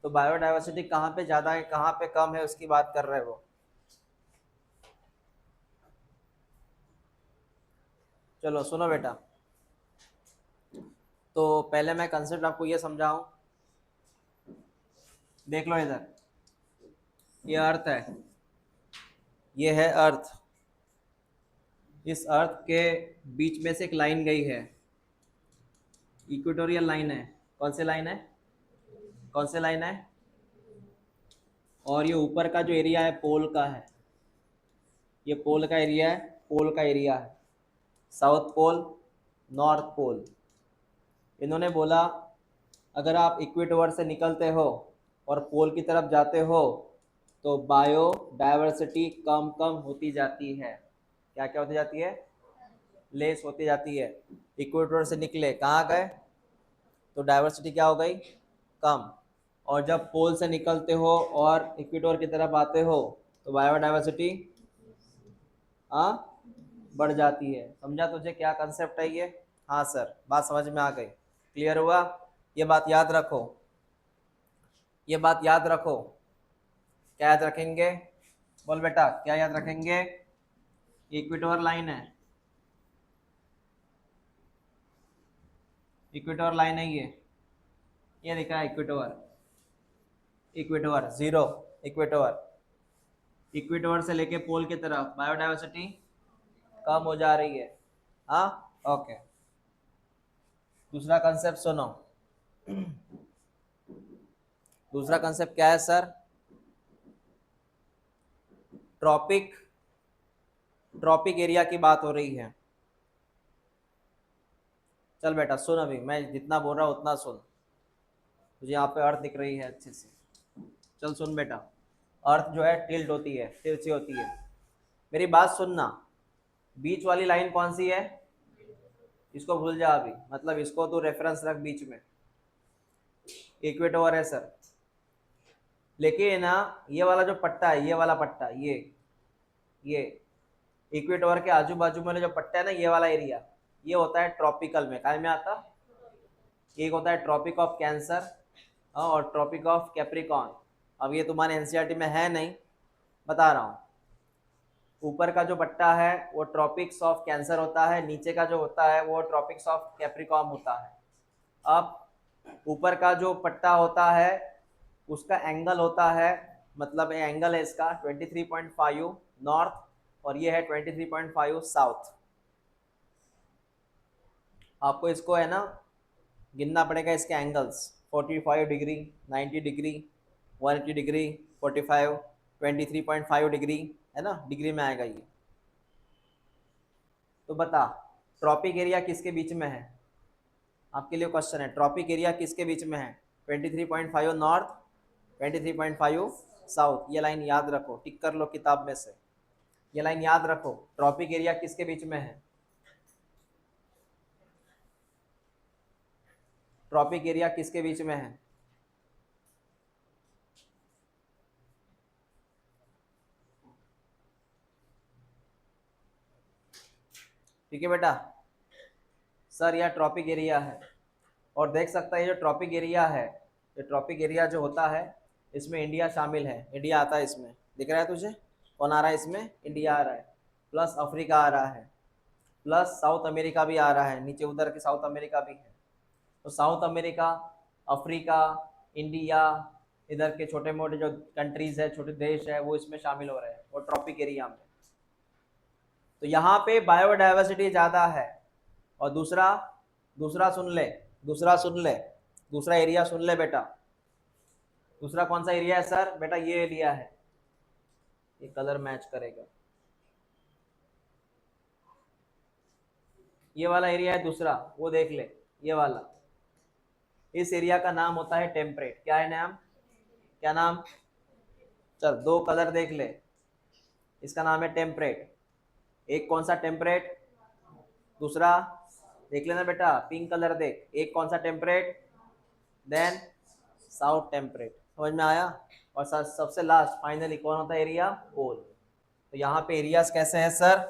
तो बायोडाइवर्सिटी कहाँ पे ज़्यादा है कहाँ पे कम है उसकी बात कर रहे हो। चलो सुनो बेटा, तो पहले मैं कंसेप्ट आपको ये समझाऊं। देख लो इधर, ये अर्थ है, ये है अर्थ। इस अर्थ के बीच में से एक लाइन गई है, इक्वेटोरियल लाइन है। कौन सी लाइन है, कौन सी लाइन है? और ये ऊपर का जो एरिया है पोल का है, ये पोल का एरिया है, पोल का एरिया है, साउथ पोल, नॉर्थ पोल। इन्होंने बोला अगर आप इक्वेटर से निकलते हो और पोल की तरफ जाते हो तो बायो डाइवर्सिटी कम कम होती जाती है। क्या क्या होती जाती है? लेस होती जाती है। इक्वेटर से निकले कहाँ गए तो डाइवर्सिटी क्या हो गई? कम। और जब पोल से निकलते हो और इक्वेटर की तरफ आते हो तो बायोडाइवर्सिटी बढ़ जाती है। समझा तुझे क्या कंसेप्ट है ये? हाँ सर, बात समझ में आ गई, क्लियर हुआ? ये बात याद रखो, ये बात याद रखो। क्या याद रखेंगे? बोल बेटा, क्या याद रखेंगे? इक्वेटर लाइन है, इक्वेटर लाइन है ये लिखा है equator, equator zero, equator, equator से लेके पोल की तरफ बायोडाइवर्सिटी कम हो जा रही है। हाँ, ओके। दूसरा कंसेप्ट सुनो, दूसरा कंसेप्ट क्या है सर? ट्रॉपिक, ट्रॉपिक एरिया की बात हो रही है। चल बेटा सुन, अभी मैं जितना बोल रहा हूँ उतना सुन, तुझे यहाँ पे अर्थ दिख रही है अच्छे से। चल सुन बेटा, अर्थ जो है टिल्ट होती है, तिरछी होती है। मेरी बात सुनना, बीच वाली लाइन कौन सी है? इसको भूल जा अभी, मतलब इसको तू रेफरेंस रख बीच में, इक्वेटर है सर। लेकिन ना ये वाला जो पट्टा है, ये वाला पट्टा, ये इक्वेटर के आजू बाजू में जो पट्टा है ना, ये वाला एरिया, ये होता है ट्रॉपिकल में। काय में आता? एक होता है ट्रॉपिक ऑफ कैंसर और ट्रॉपिक ऑफ कैप्रिकॉन। अब ये तुम्हारे एनसीईआरटी में है नहीं, बता रहा हूँ। ऊपर का जो पट्टा है वो ट्रॉपिक्स ऑफ कैंसर होता है, नीचे का जो होता है वो ट्रॉपिक्स ऑफ कैप्रिकॉन होता है। अब ऊपर का जो पट्टा होता है उसका एंगल होता है, मतलब ये एंगल है इसका 23.5 नॉर्थ और ये है 23.5 साउथ। आपको इसको है ना गिनना पड़ेगा इसके angles, 45 degree, 90 degree, 180 degree, 45, 23.5 degree, है ना, डिग्री में आएगा ये। तो बता, ट्रॉपिक एरिया किसके बीच में है? आपके लिए क्वेश्चन है, ट्रॉपिक एरिया किसके बीच में है? 23.5 नॉर्थ, 23.5 साउथ। ये लाइन याद रखो, टिक कर लो किताब में से, ये लाइन याद रखो। ट्रॉपिक एरिया किसके बीच में है? ट्रॉपिक एरिया किसके बीच में है? ठीक है बेटा, सर यह ट्रॉपिक एरिया है। और देख सकता है ये जो ट्रॉपिक एरिया है, ये ट्रॉपिक एरिया जो होता है इसमें इंडिया शामिल है, इंडिया आता है इसमें, दिख रहा है तुझे? कौन आ रहा है इसमें? इंडिया आ रहा है, प्लस अफ्रीका आ रहा है, प्लस साउथ अमेरिका भी आ रहा है, नीचे उधर के साउथ अमेरिका भी है। तो साउथ अमेरिका, अफ्रीका, इंडिया, इधर के छोटे मोटे जो कंट्रीज है, छोटे देश है, वो इसमें शामिल हो रहे हैं वो ट्रॉपिक एरिया में। तो यहाँ पे बायोडाइवर्सिटी ज़्यादा है। और दूसरा, दूसरा सुन ले, दूसरा सुन ले, दूसरा एरिया सुन ले बेटा। दूसरा कौन सा एरिया है सर? बेटा ये एरिया है, ये कलर मैच करेगा, ये वाला एरिया है दूसरा, वो देख ले, ये वाला। इस एरिया का नाम होता है टेम्परेट। क्या है नाम? क्या नाम? चल दो कलर देख ले, इसका नाम है टेम्परेट। एक कौन सा टेम्परेट? दूसरा देख लेना बेटा, पिंक कलर देख, एक कौन सा टेम्परेट, देन साउथ टेम्परेट। समझ में आया? और सबसे लास्ट फाइनली कौन होता है एरिया? पोल। तो यहाँ पे एरियाज कैसे हैं सर?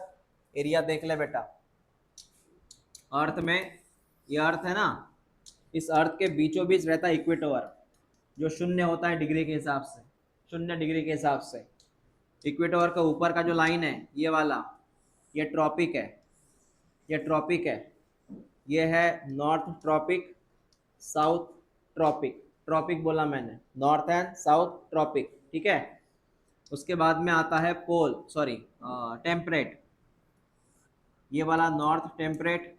एरिया देख ले बेटा, अर्थ में, ये अर्थ है ना, इस अर्थ के बीचों बीच रहता है इक्वेटर, जो शून्य होता है डिग्री के हिसाब से, 0 डिग्री के हिसाब से। इक्वेटर का ऊपर का जो लाइन है ये वाला, ये ट्रॉपिक है, ये ट्रॉपिक है, ये है north tropic, south tropic. Tropic बोला मैंने, नॉर्थ एंड साउथ ट्रॉपिक, ठीक है। उसके बाद में आता है पोल, सॉरी टेम्परेट, ये वाला नॉर्थ टेम्परेट,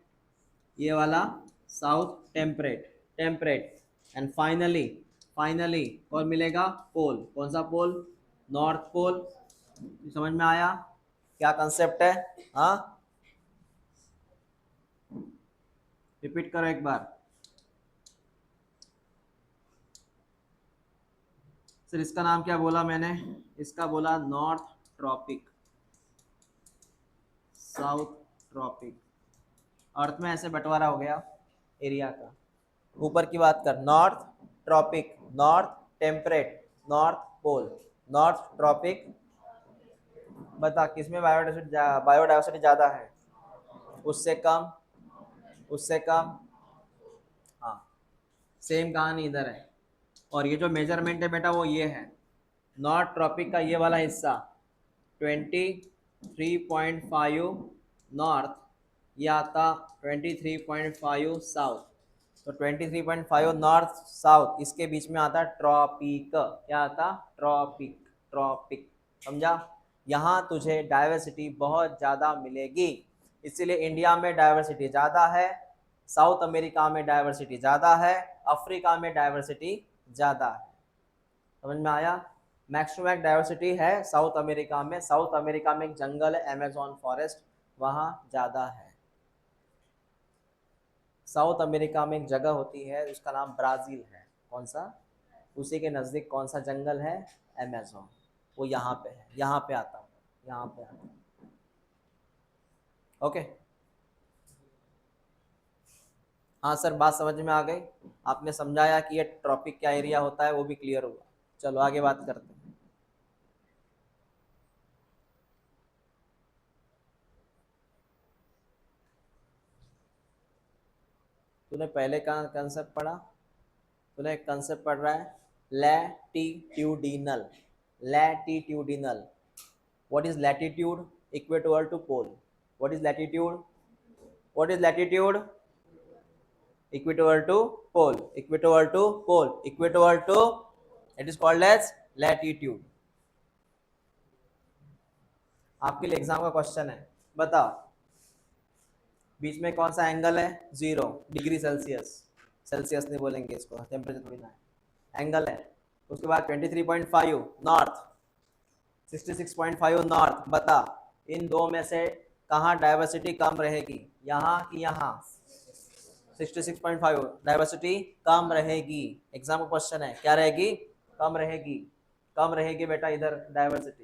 ये वाला south temperate, temperate. And finally, finally कौन मिलेगा? पोल। कौन सा पोल? North pole. समझ में आया क्या कंसेप्ट है? हाँ, रिपीट करो एक बार। सर इसका नाम क्या बोला मैंने? इसका बोला नॉर्थ ट्रॉपिक, साउथ ट्रॉपिक। अर्थ में ऐसे बंटवारा हो गया एरिया का। ऊपर की बात कर, north tropic, north temperate, north pole, north tropic. बता किसमें बायोडाइवर्सिटी ज़्यादा है? उससे कम, उससे कम। हाँ, सेम कहानी इधर है। और ये जो मेजरमेंट है बेटा वो ये है, नॉर्थ ट्रॉपिक का ये वाला हिस्सा 23.5 नॉर्थ, ये आता 23.5 साउथ। तो 23.5 नॉर्थ साउथ, इसके बीच में आता ट्रॉपिक। क्या आता? Tropic, tropic. समझा? यहाँ तुझे डाइवर्सिटी बहुत ज़्यादा मिलेगी, इसीलिए इंडिया में डाइवर्सिटी ज़्यादा है, साउथ अमेरिका में डाइवर्सिटी ज़्यादा है, अफ्रीका में डाइवर्सिटी ज़्यादा है। समझ में आया? मैक्स टू मैक्स डाइवर्सिटी है साउथ अमेरिका में। साउथ अमेरिका में एक जंगल है, अमेजोन फॉरेस्ट, वहाँ ज़्यादा है। साउथ अमेरिका में एक जगह होती है उसका नाम ब्राज़ील है। कौन सा? उसी के नज़दीक कौन सा जंगल है? अमेजोन। वो यहाँ पे है, यहाँ पे आता है, यहाँ पे आता है। ओके, हाँ सर बात समझ में आ गई। आपने समझाया कि ये ट्रॉपिक क्या एरिया होता है, वो भी क्लियर हुआ। चलो आगे बात करते हैं। तूने पहले का कंसेप्ट पढ़ा? तूने एक कंसेप्ट पढ़ रहा है latitudinal, latitudinal. What is latitude? Equator to pole. What is latitude? What is latitude? Equator to pole, equator to pole, equator to, it is called as latitude. आपके लिए एग्जाम का क्वेश्चन है, बताओ बीच में कौन सा एंगल है? 0 डिग्री सेल्सियस, सेल्सियस नहीं बोलेंगे इसको, टेम्परेचर थोड़ी ना है, एंगल है। उसके बाद 23.5 नॉर्थ, 66.5 नॉर्थ। बता इन दो में से कहाँ डाइवर्सिटी कम रहेगी, यहाँ कि यहाँ? 66.5 डाइवर्सिटी कम रहेगी। एग्जाम का क्वेश्चन है, क्या रहेगी? कम रहेगी, कम रहेगी बेटा इधर डाइवर्सिटी।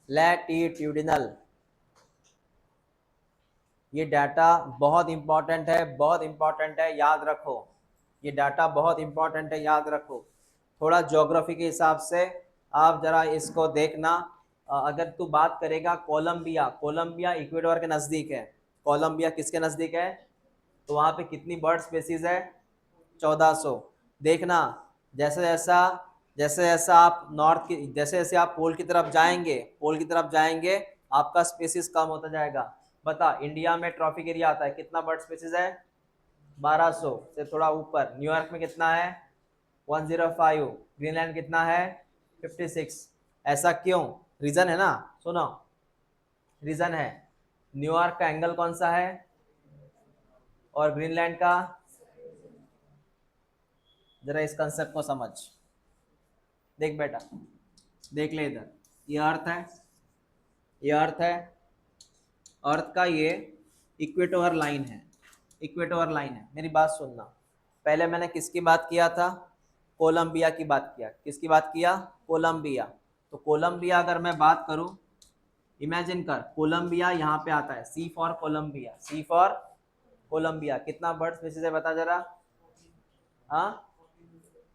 लैटिट्यूडिनल, ये डाटा बहुत इंपॉर्टेंट है, बहुत इंपॉर्टेंट है, याद रखो। ये डाटा बहुत इंपॉर्टेंट है, याद रखो। थोड़ा ज्योग्राफी के हिसाब से आप जरा इसको देखना। अगर तू बात करेगा कोलंबिया, कोलंबिया इक्वेडोर के नज़दीक है। कोलंबिया किसके नज़दीक है? तो वहाँ पे कितनी बर्ड स्पेसीज है? 1400। देखना जैसे जैसा, जैसे जैसा आप नॉर्थ की, जैसे जैसे आप पोल की तरफ जाएंगे, पोल की तरफ जाएंगे, आपका स्पेसीज कम होता जाएगा। बता इंडिया में ट्रॉपिक एरिया आता है, कितना बर्ड स्पेसीज है? 1200 से थोड़ा ऊपर। न्यूयॉर्क में कितना है? 105। ग्रीनलैंड कितना है? 56। ऐसा क्यों? रीजन है ना, सुनो रीजन है। न्यूयॉर्क का एंगल कौन सा है और ग्रीनलैंड का? जरा इस कंसेप्ट को समझ। देख बेटा, देख ले इधर, ये अर्थ है, ये अर्थ है, अर्थ का ये इक्वेटर लाइन है, इक्वेटर लाइन है। मेरी बात सुनना, पहले मैंने किसकी बात किया था? कोलंबिया की बात किया। किसकी बात किया? कोलंबिया। तो कोलंबिया अगर मैं बात करूं, इमेजिन कर कोलंबिया यहाँ पे आता है, C for Colombia, C for Colombia. कितना बर्ड स्पीसीज है बता जरा? हाँ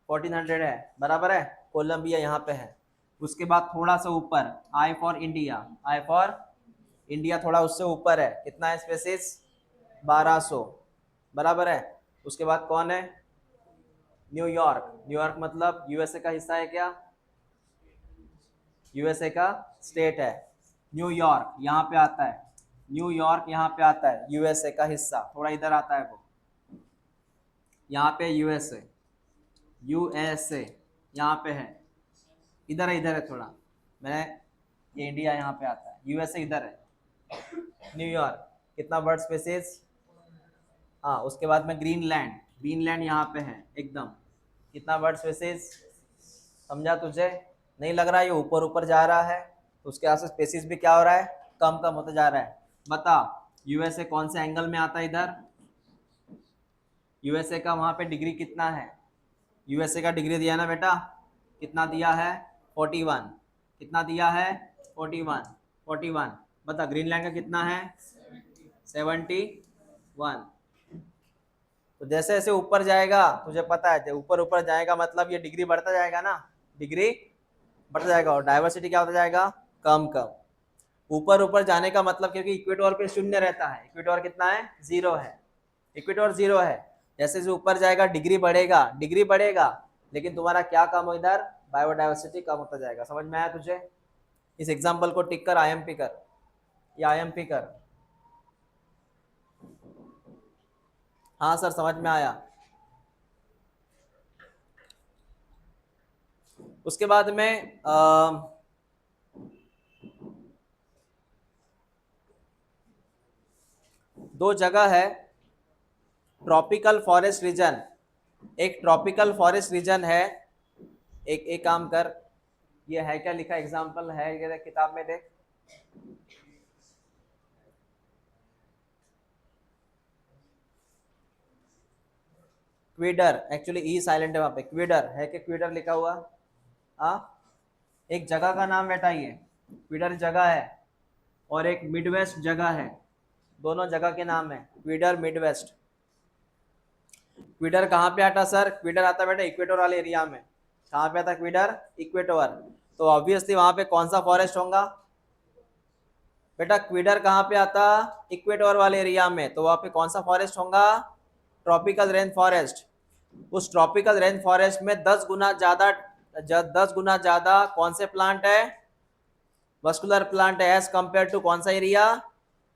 1400 है, बराबर है। कोलंबिया यहाँ पे है। उसके बाद थोड़ा सा ऊपर I for India, I for India थोड़ा उससे ऊपर है, कितना है स्पेसिस? 1200, बराबर है। उसके बाद कौन है? न्यूयॉर्क। न्यूयॉर्क मतलब यूएसए का हिस्सा है क्या? यूएसए का स्टेट है न्यूयॉर्क, यहाँ पे आता है। न्यूयॉर्क यहाँ पे आता है, यूएसए का हिस्सा, थोड़ा इधर आता है वो, यहाँ पे यूएसए। यूएसए यहाँ पे है, इधर है थोड़ा, मैं ये इंडिया यहाँ पे आता है, यूएसए इधर है। न्यूयॉर्क कितना बर्ड स्पेसिस? हाँ, उसके बाद में ग्रीनलैंड, ग्रीनलैंड यहाँ पे है एकदम, कितना बर्ड स्पेसिस? समझा तुझे? नहीं लग रहा है ये ऊपर ऊपर जा रहा है, तो उसके आसपास स्पेसिस भी क्या हो रहा है? कम कम होता जा रहा है। बता, यूएसए कौन से एंगल में आता है इधर? यूएसए का वहां पे डिग्री कितना है? यूएसए का डिग्री दिया ना बेटा, कितना दिया है? 41। कितना दिया है? 41। 41। बता ग्रीनलैंड का कितना है? 71। तो जैसे जैसे ऊपर जाएगा, तुझे पता है ऊपर ऊपर जाएगा मतलब ये डिग्री बढ़ता जाएगा ना, डिग्री बढ़ता जाएगा, और डाइवर्सिटी क्या होता जाएगा? कम कम। ऊपर ऊपर जाने का मतलब, क्योंकि इक्वेटोर पे शून्य रहता है, इक्वेटोर कितना है? 0 है, इक्वेटोर 0 है। जैसे जैसे ऊपर जाएगा डिग्री बढ़ेगा, डिग्री बढ़ेगा, लेकिन तुम्हारा क्या कम हो इधर? बायोडाइवर्सिटी कम होता जाएगा। समझ में आया तुझे? इस एग्जाम्पल को टिक कर आईएमपी कर, या आईएमपी कर। हाँ सर समझ में आया। उसके बाद में दो जगह है ट्रॉपिकल फॉरेस्ट रीजन, एक ट्रॉपिकल फॉरेस्ट रीजन है, एक काम कर, ये है क्या लिखा, एग्जाम्पल है ये देख किताब में, देख। क्वीडर, एक्चुअली ई साइलेंट है वहां पे, क्वीडर है कि क्वीडर लिखा हुआ? हाँ, एक जगह का नाम बेटा, ये क्वीडर जगह है, और एक मिडवेस्ट जगह है, दोनों जगह के नाम है क्वीडर, मिडवेस्ट। क्वीडर कहाँ पे आता सर? क्वीडर आता बेटा इक्वेटर वाले एरिया में। कहाँ पे आता क्वीडर? इक्वेटर। तो ऑब्वियसली वहां पे कौन सा फॉरेस्ट होगा बेटा? क्वीडर कहाँ पे आता? इक्वेटर वाले एरिया में, तो वहां पे कौन सा फॉरेस्ट होगा? Tropical rain forest. उस ट्रॉपिकल रेन फॉरेस्ट में 10 गुना ज्यादा कौन से प्लांट है? वस्कुलर प्लांट है, एज कंपेयर टू कौन सा एरिया?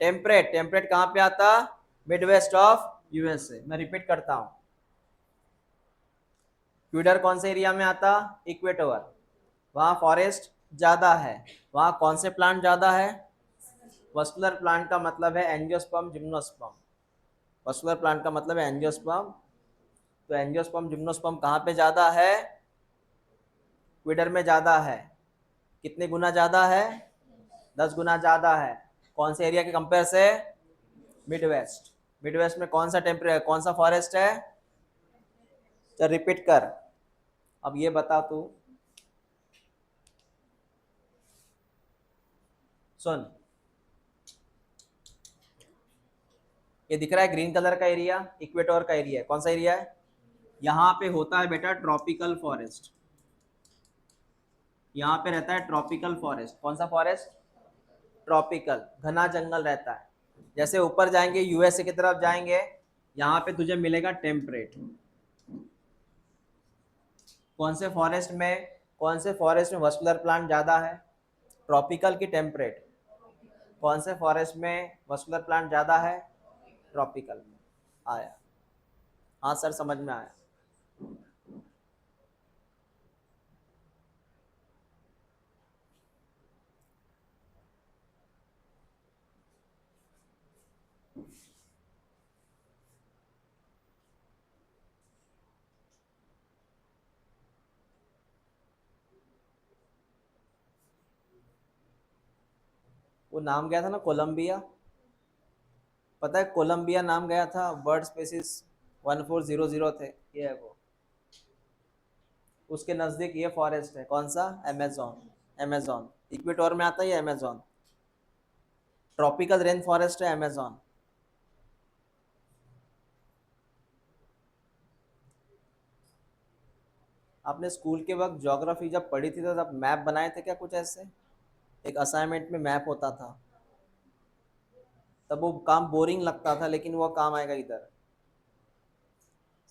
टेम्परेट। टेम्परेट कहाँ पे आता? Midwest of USA. मैं रिपीट करता हूँ, क्वीडर कौन से एरिया में आता? इक्वेटर। वहाँ फॉरेस्ट ज्यादा है, वहाँ कौन से प्लांट ज्यादा है? वस्कुलर प्लांट का मतलब है एंजियोस्पर्म जिम्नोस्पर्म। वस्कुलर प्लांट का मतलब है एंजियोस्पर्म, तो एंजियोस्पर्म जिम्नोस्पर्म कहाँ पे ज्यादा है? क्वीडर में ज्यादा है। कितने गुना ज्यादा है? 10 गुना ज्यादा है। कौन से एरिया के कंपेयर से? मिडवेस्ट। मिडवेस्ट में कौन सा टेम्परेचर, कौन सा फॉरेस्ट है? चल रिपीट कर। अब ये बता तू, सुन, ये दिख रहा है ग्रीन कलर का एरिया, इक्वेटर का एरिया है, कौन सा एरिया है? यहाँ पे होता है बेटा ट्रॉपिकल फॉरेस्ट, यहाँ पे रहता है ट्रॉपिकल फॉरेस्ट। कौन सा फॉरेस्ट? ट्रॉपिकल, घना जंगल रहता है। जैसे ऊपर जाएंगे यूएसए की तरफ जाएंगे, यहाँ पे तुझे मिलेगा टेम्परेट। कौन से फॉरेस्ट में, कौन से फॉरेस्ट में वस्कुलर प्लांट ज्यादा है? ट्रॉपिकल की टेम्परेट। कौन से फॉरेस्ट में वस्कुलर प्लांट ज्यादा है? ट्रॉपिकल में। आया? हाँ सर समझ में आया। वो नाम गया था ना कोलंबिया, पता है कोलंबिया नाम गया था, बर्ड स्पेसिस 1400 थे, ये है वो। उसके नज़दीक ये फॉरेस्ट है, कौन सा? अमेजोन। अमेजोन इक्वेटर में आता है, ये अमेजोन ट्रॉपिकल रेन फॉरेस्ट है, अमेजोन। आपने स्कूल के वक्त ज्योग्राफी जब पढ़ी थी तो तब मैप बनाए थे क्या कुछ ऐसे? एक असाइनमेंट में मैप होता था, तब वो काम बोरिंग लगता था, लेकिन वो काम आएगा इधर।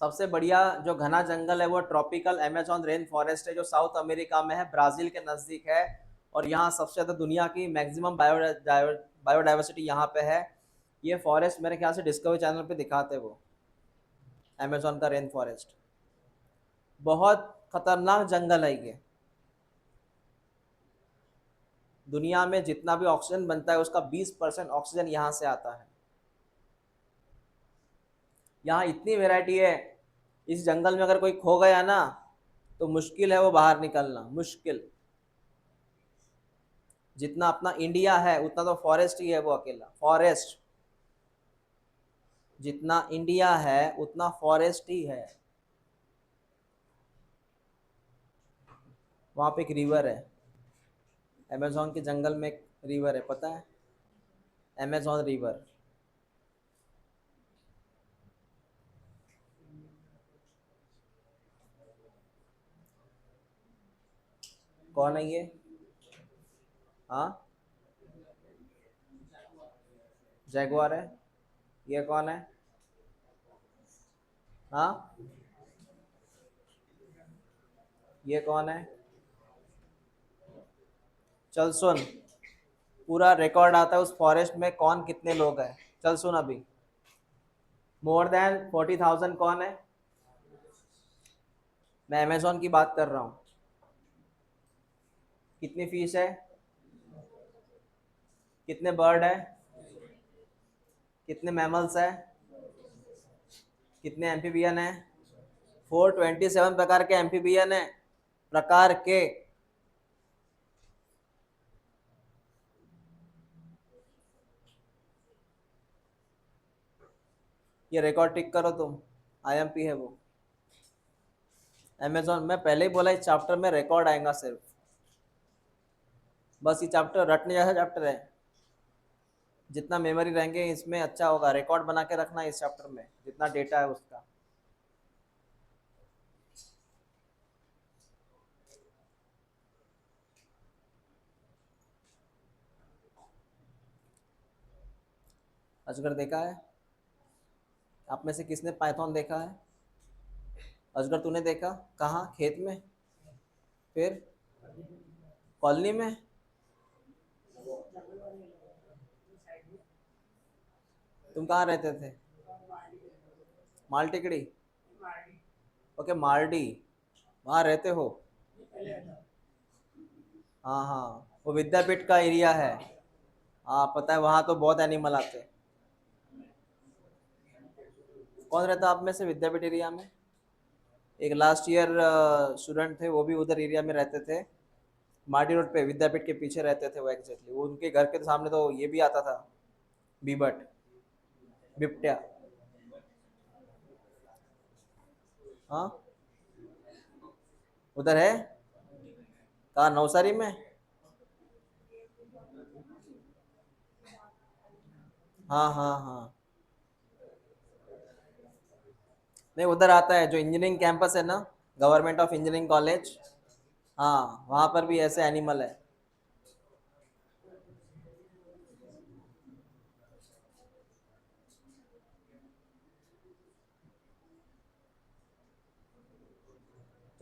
सबसे बढ़िया जो घना जंगल है वो ट्रॉपिकल अमेजोन रेन फॉरेस्ट है, जो साउथ अमेरिका में है, ब्राज़ील के नज़दीक है। और यहाँ सबसे ज़्यादा दुनिया की मैक्सिमम बायोडाइवर्सिटी यहाँ पे है। ये फॉरेस्ट मेरे ख्याल से डिस्कवरी चैनल पे दिखाते वो, अमेजोन का रेन फॉरेस्ट। बहुत खतरनाक जंगल है ये। दुनिया में जितना भी ऑक्सीजन बनता है उसका 20% ऑक्सीजन यहाँ से आता है। यहाँ इतनी वैरायटी है, इस जंगल में अगर कोई खो गया ना तो मुश्किल है वो बाहर निकलना, मुश्किल। जितना अपना इंडिया है उतना तो फॉरेस्ट ही है वो अकेला, फॉरेस्ट। जितना इंडिया है उतना फॉरेस्ट ही है। वहाँ पे एक रिवर है, अमेजोन के जंगल में एक रिवर है, पता है? Amazon river. कौन है ये? हाँ, जैगुआर है। ये कौन है? हाँ, ये कौन है? चल सुन, पूरा रिकॉर्ड आता है उस फॉरेस्ट में कौन कितने लोग हैं। चल सुन अभी। मोर देन 40,000 कौन है? मैं अमेजोन की बात कर रहा हूँ। कितनी फीस है? कितने बर्ड है? कितने मैमल्स है? कितने एम्फीबियन है? 427 प्रकार के एम्फीबियन है, प्रकार के। ये रिकॉर्ड टिक करो तुम, आईएमपी है वो। अमेजोन, मैं पहले ही बोला इस चैप्टर में रिकॉर्ड आएगा सिर्फ। बस ये चैप्टर रटने जैसा चैप्टर है। जितना मेमोरी रहेंगे इसमें अच्छा होगा। रिकॉर्ड बना के रखना इस चैप्टर में जितना डेटा है उसका। अजगर देखा है? आप में से किसने पाइथन देखा है? अजगर तूने देखा? कहाँ? खेत में? फिर कॉलोनी में? तुम कहाँ रहते थे? माल टिकड़ी? ओके, मारडी, वहाँ रहते हो? हाँ हाँ, वो विद्यापीठ का एरिया है। हाँ पता है, वहाँ तो बहुत एनिमल आते हैं। कौन रहता आप में से विद्यापीठ एरिया में? एक लास्ट ईयर स्टूडेंट थे, वो भी उधर एरिया में रहते थे। मार्डी रोड पे विद्यापीठ के पीछे रहते थे वो एग्जैक्टली। वो उनके घर के सामने तो ये भी आता था, बीबट, बिपट्या। हाँ, उधर है। कहाँ, नवसारी में? हाँ हाँ हाँ, नहीं उधर आता है जो इंजीनियरिंग कैंपस है ना, गवर्नमेंट ऑफ इंजीनियरिंग कॉलेज। हाँ, वहाँ पर भी ऐसे एनिमल है।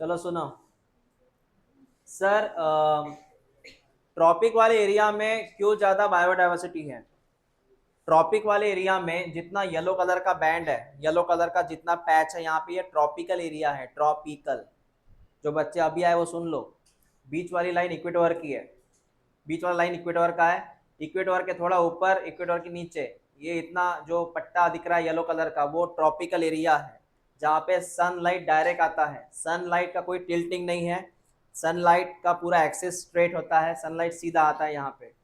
चलो सुनो सर, ट्रॉपिक वाले एरिया में क्यों ज़्यादा बायोडाइवर्सिटी है? ट्रॉपिक वाले एरिया में जितना येलो कलर का बैंड है, येलो कलर का जितना पैच है यहाँ पे, ये ट्रॉपिकल एरिया है, ट्रॉपिकल। जो बच्चे अभी आए वो सुन लो। बीच वाली लाइन इक्वेटर की है, बीच वाला लाइन इक्वेटर का है। इक्वेटर के थोड़ा ऊपर, इक्वेटर के नीचे, ये इतना जो पट्टा दिख रहा है येलो कलर का, वो ट्रॉपिकल एरिया है, जहाँ पे सनलाइट डायरेक्ट आता है। सनलाइट का कोई टिल्टिंग नहीं है, सनलाइट का पूरा एक्सेस स्ट्रेट होता है, सनलाइट सीधा आता है यहाँ पे।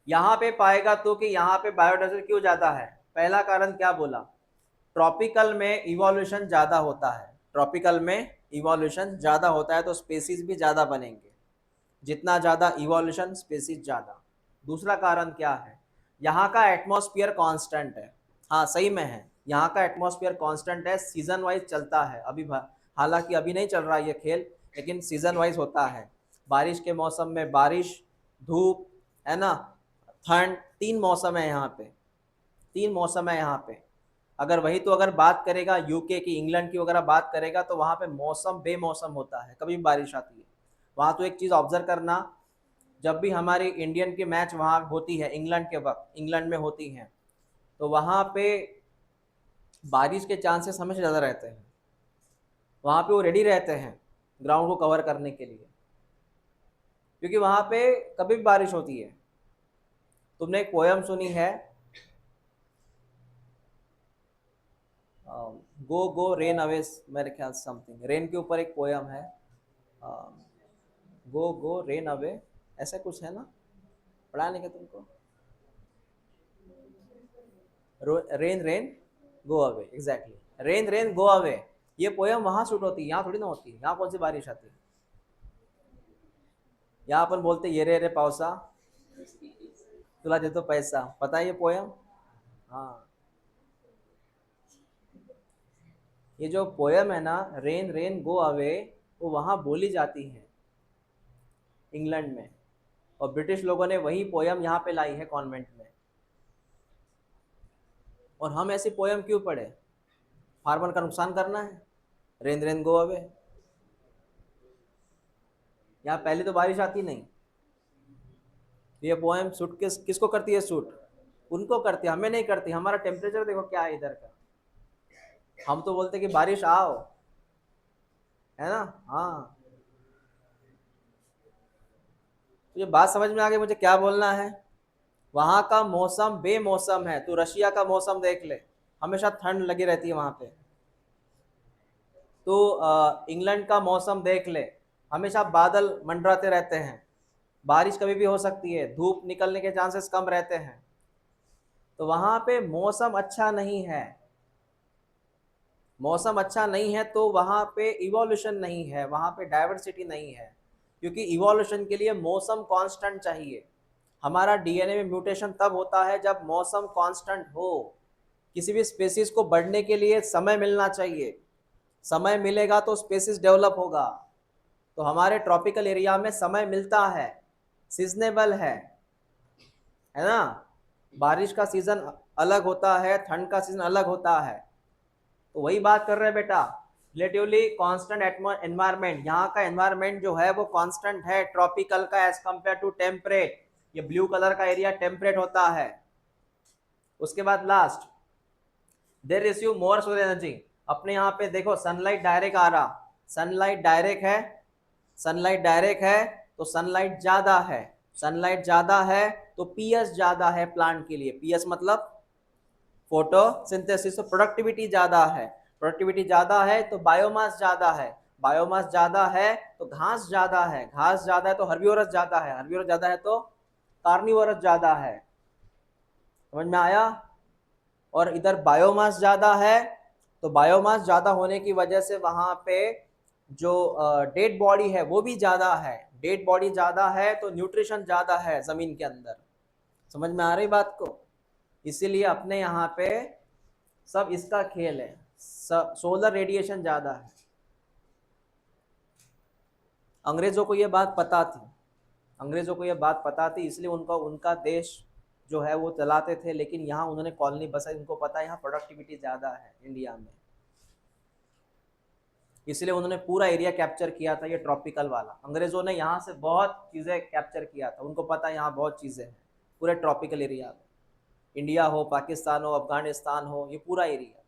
यहाँ पे पाएगा तो कि यहाँ पे बायोडाइवर्सिटी क्यों ज़्यादा है। पहला कारण क्या बोला? ट्रॉपिकल में इवोल्यूशन ज़्यादा होता है, ट्रॉपिकल में इवोल्यूशन ज़्यादा होता है तो स्पेसीज भी ज़्यादा बनेंगे। जितना ज़्यादा इवोल्यूशन, स्पेसीज ज़्यादा। दूसरा कारण क्या है? यहाँ का एटमॉस्फेयर कांस्टेंट है। हाँ सही में है, यहाँ का एटमॉस्फेयर कांस्टेंट है, सीजन वाइज चलता है। हालांकि अभी नहीं चल रहा ये खेल, लेकिन सीजन वाइज होता है। बारिश के मौसम में बारिश, धूप, है ना, ठंड, तीन मौसम है यहाँ पे, तीन मौसम है यहाँ पे। अगर वही तो अगर बात करेगा यूके की, इंग्लैंड की वगैरह बात करेगा, तो वहाँ पे मौसम बेमौसम होता है, कभी भी बारिश आती है वहाँ। तो एक चीज़ ऑब्जर्व करना, जब भी हमारी इंडियन की मैच वहाँ होती है इंग्लैंड के वक्त, इंग्लैंड में होती हैं, तो वहाँ पे बारिश के चांसेस हमेशा ज़्यादा रहते हैं। वहाँ पे वो रेडी रहते हैं ग्राउंड को कवर करने के लिए, क्योंकि वहाँ पे कभी भी बारिश होती है। तुमने एक पोयम सुनी है, गो गो रेन अवे, मेरे ख्याल समथिंग रेन के ऊपर एक पोयम है, गो गो रेन अवे, ऐसा कुछ है ना, पढ़ा नहीं क्या तुमको? Rain rain go away, exactly, rain rain go away. ये पोयम वहां शूट होती है, यहाँ थोड़ी ना होती है। यहाँ कौन सी बारिश आती है? यहाँ अपन बोलते ये रे पावसा तुला देतो पैसा, पता है ये पोयम? हाँ, ये जो पोयम है ना, रेन रेन गो अवे, वो वहां बोली जाती है इंग्लैंड में, और ब्रिटिश लोगों ने वही पोयम यहाँ पे लाई है कॉन्वेंट में। और हम ऐसी पोयम क्यों पढ़े? फार्मर का नुकसान करना है, रेन रेन गो अवे। यहाँ पहले तो बारिश आती नहीं। ये पोएम सूट किसको करती है? सूट उनको करती है, हमें नहीं करती। हमारा टेम्परेचर देखो क्या है इधर का, हम तो बोलते कि बारिश आओ, है ना। हाँ, तो ये बात समझ में आ गई मुझे क्या बोलना है। वहां का मौसम बेमौसम है। तू रशिया का मौसम देख ले, हमेशा ठंड लगी रहती है वहां पे। तो इंग्लैंड का मौसम देख ले, हमेशा बादल मंडराते रहते हैं, बारिश कभी भी हो सकती है, धूप निकलने के चांसेस कम रहते हैं। तो वहां पे मौसम अच्छा नहीं है। मौसम अच्छा नहीं है तो वहां पे इवोल्यूशन नहीं है, वहां पे डाइवर्सिटी नहीं है, क्योंकि इवोल्यूशन के लिए मौसम कांस्टेंट चाहिए। हमारा डीएनए में म्यूटेशन तब होता है जब मौसम कांस्टेंट हो। किसी भी स्पेसीज को बढ़ने के लिए समय मिलना चाहिए, समय मिलेगा तो स्पेसीज डेवलप होगा। तो हमारे ट्रॉपिकल एरिया में समय मिलता है, सीजनेबल है ना। बारिश का सीजन अलग होता है, ठंड का सीजन अलग होता है। तो वही बात कर रहे हैं बेटा, रिलेटिवली कांस्टेंट एनवायरनमेंट। यहाँ का एनवायरनमेंट जो है वो कांस्टेंट है ट्रॉपिकल का, एज कंपेयर टू टेम्परेट। ये ब्लू कलर का एरिया टेम्परेट होता है। उसके बाद last, they receive more solar energy. अपने यहाँ पे देखो सनलाइट डायरेक्ट आ रहा, सनलाइट डायरेक्ट है, सनलाइट डायरेक्ट है तो सनलाइट ज्यादा है, सनलाइट ज्यादा है तो पीएस ज्यादा है प्लांट के लिए। पीएस मतलब फोटोसिंथेसिस, तो प्रोडक्टिविटी ज्यादा है, प्रोडक्टिविटी ज्यादा है तो बायोमास ज्यादा है, बायोमास ज्यादा है तो घास ज्यादा है, घास ज्यादा है तो हर्बिवोरस ज्यादा है, हर्बिवोरस ज्यादा है तो कार्निवोरस ज्यादा है। समझ में आया? और इधर बायोमास ज्यादा है, तो बायोमास ज्यादा होने की वजह से वहां पे जो डेड बॉडी है वो भी ज्यादा है, डेड बॉडी ज्यादा है तो न्यूट्रिशन ज्यादा है जमीन के अंदर। समझ में आ रही बात को? इसीलिए अपने यहाँ पे सब इसका खेल है, सोलर रेडिएशन ज्यादा है। अंग्रेजों को ये बात पता थी, अंग्रेजों को ये बात पता थी, इसलिए उनका देश जो है वो चलाते थे। लेकिन यहाँ उन्होंने कॉलोनी बसाई, उनको पता है यहाँ प्रोडक्टिविटी ज़्यादा है इंडिया में, इसलिए उन्होंने पूरा एरिया कैप्चर किया था, ये ट्रॉपिकल वाला। अंग्रेजों ने यहाँ से बहुत चीज़ें कैप्चर किया था, उनको पता है यहाँ बहुत चीज़ें हैं पूरे ट्रॉपिकल एरिया में। इंडिया हो, पाकिस्तान हो, अफगानिस्तान हो, ये पूरा एरिया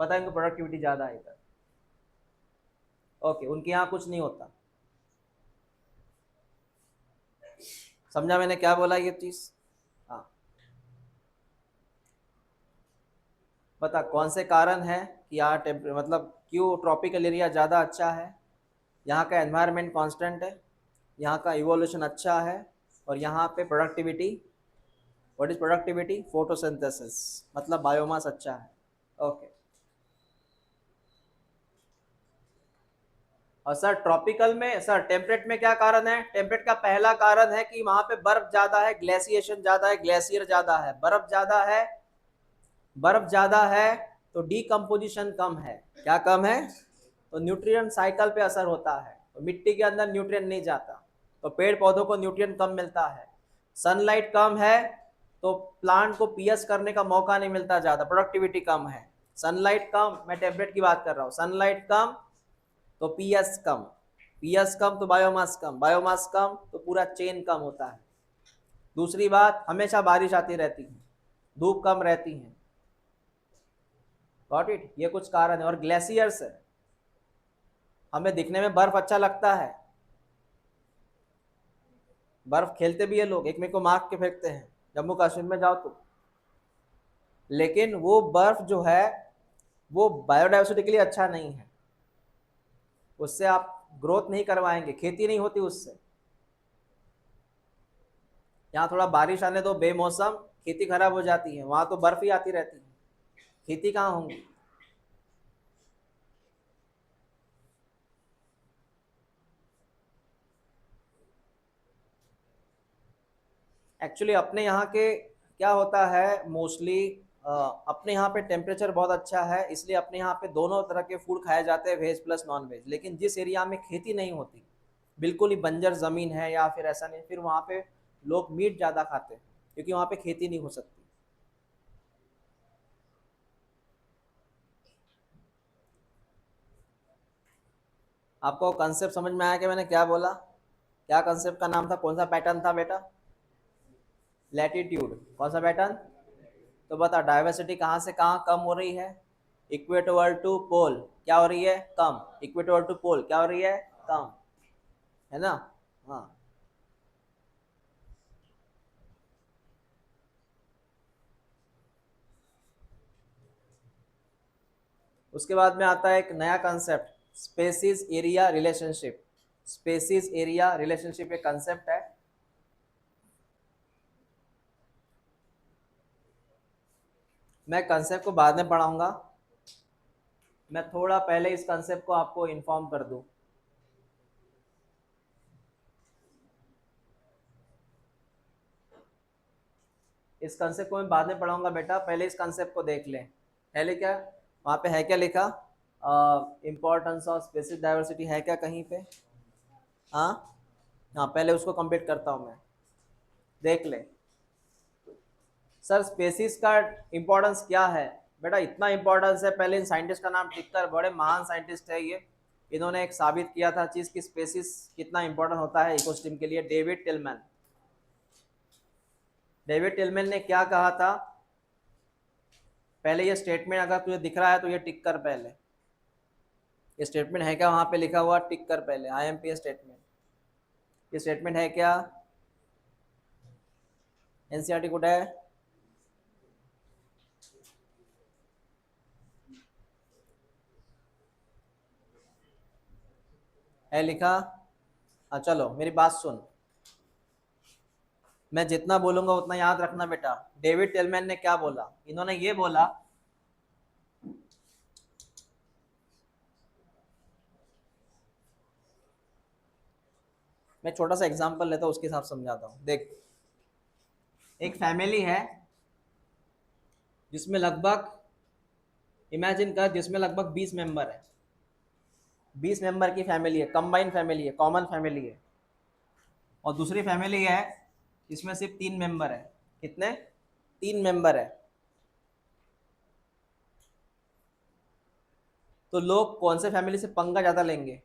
पता है इनको प्रोडक्टिविटी ज़्यादा है इधर। ओके, उनके यहाँ कुछ नहीं होता। समझा मैंने क्या बोला ये चीज़? हाँ, बता कौन से कारण है कि यहाँ मतलब क्यों ट्रॉपिकल एरिया ज़्यादा अच्छा है? यहाँ का एनवायरनमेंट कांस्टेंट है, यहाँ का इवोल्यूशन अच्छा है, और यहाँ पे productivity, what is productivity? Photosynthesis, मतलब बायोमास अच्छा है। ओके। और सर ट्रॉपिकल में, सर टेम्परेट में क्या कारण है? टेम्परेट का पहला कारण है कि वहां पे बर्फ ज्यादा है, ग्लेशिएशन ज्यादा है, ग्लेशियर ज्यादा है, बर्फ ज्यादा है, बर्फ ज्यादा है तो डीकम्पोजिशन कम है। क्या कम है? तो न्यूट्रिएंट साइकिल पे असर होता है, तो मिट्टी के अंदर न्यूट्रिएंट नहीं जाता, तो पेड़ पौधों को न्यूट्रिएंट कम मिलता है। सनलाइट कम है तो प्लांट को पीएस करने का मौका नहीं मिलता ज़्यादा, प्रोडक्टिविटी कम है। सनलाइट कम, मैं टेम्परेट की बात कर रहा हूँ, सनलाइट कम तो पीएस कम, पीएस कम तो बायोमास कम, बायोमास कम तो पूरा चेन कम होता है। दूसरी बात, हमेशा बारिश आती रहती है, धूप कम रहती है। Got it? ये कुछ कारण है। और ग्लेशियर्स है, हमें दिखने में बर्फ अच्छा लगता है, बर्फ खेलते भी है लोग, एक मेरे को मार के फेंकते हैं जम्मू कश्मीर में जाओ तो, लेकिन वो बर्फ जो है वो बायोडाइवर्सिटी के लिए अच्छा नहीं है, उससे आप ग्रोथ नहीं करवाएंगे, खेती नहीं होती उससे। यहाँ थोड़ा बारिश आने दो बेमौसम, खेती खराब हो जाती है, वहां तो बर्फ ही आती रहती है, खेती कहाँ होंगी। एक्चुअली अपने यहाँ के क्या होता है मोस्टली, अपने यहाँ पे टेम्परेचर बहुत अच्छा है, इसलिए अपने यहाँ पे दोनों तरह के फूड खाए जाते हैं, वेज प्लस नॉन वेज। लेकिन जिस एरिया में खेती नहीं होती, बिल्कुल ही बंजर ज़मीन है या फिर ऐसा नहीं, फिर वहाँ पे लोग मीट ज़्यादा खाते हैं क्योंकि वहाँ पे खेती नहीं हो सकती। आपको कंसेप्ट समझ में आया कि मैंने क्या बोला? क्या कंसेप्ट का नाम था, कौन सा पैटर्न था बेटा? लैटिट्यूड। कौन सा पैटर्न? तो बता, डाइवर्सिटी कहाँ से कहाँ कम हो रही है? इक्वेटर टू पोल क्या हो रही है? कम। इक्वेटर टू पोल क्या हो रही है? कम, है ना? हाँ। उसके बाद में आता है एक नया concept, species area relationship. Species area relationship एक कंसेप्ट है। मैं कंसेप्ट को बाद में पढ़ाऊंगा, मैं थोड़ा पहले इस कंसेप्ट को आपको इन्फॉर्म कर दूं। इस कंसेप्ट को मैं बाद में पढ़ाऊंगा बेटा, पहले इस कंसेप्ट को देख लें। पहले क्या वहाँ पे है, क्या लिखा? इम्पोर्टेंस ऑफ स्पेसिस डाइवर्सिटी है क्या कहीं पे? हाँ, हाँ पहले उसको कंप्लीट करता हूँ मैं, देख ले। सर स्पेसिस का इम्पोर्टेंस क्या है बेटा? इतना इम्पोर्टेंस है, पहले इन साइंटिस्ट का नाम टिक कर, बड़े महान साइंटिस्ट है ये, इन्होंने एक साबित किया था चीज़ की स्पेसिस कितना इंपॉर्टेंट होता है इकोसिस्टम के लिए। डेविड टिलमैन, डेविड टिलमैन ने क्या कहा था? पहले ये स्टेटमेंट अगर तुझे दिख रहा है तो ये टिक कर पहले, ये स्टेटमेंट है क्या वहाँ पे लिखा हुआ? टिक कर पहले, IMP स्टेटमेंट। ये स्टेटमेंट है क्या? NCERT कोड है? है लिखा? हाँ चलो मेरी बात सुन, मैं जितना बोलूंगा उतना याद रखना बेटा। डेविड टिलमैन ने क्या बोला? इन्होंने ये बोला, मैं छोटा सा एग्जांपल लेता हूँ उसके हिसाब से समझाता हूँ। देख, एक फैमिली है जिसमें लगभग, इमेजिन कर, जिसमें लगभग 20 मेंबर है, 20 मेंबर की फैमिली है, कंबाइंड फैमिली है, कॉमन फैमिली है। और दूसरी फैमिली है जिसमें सिर्फ 3 मेंबर है। कितने? 3 मेंबर है। तो लोग कौन से फैमिली से पंगा ज़्यादा लेंगे?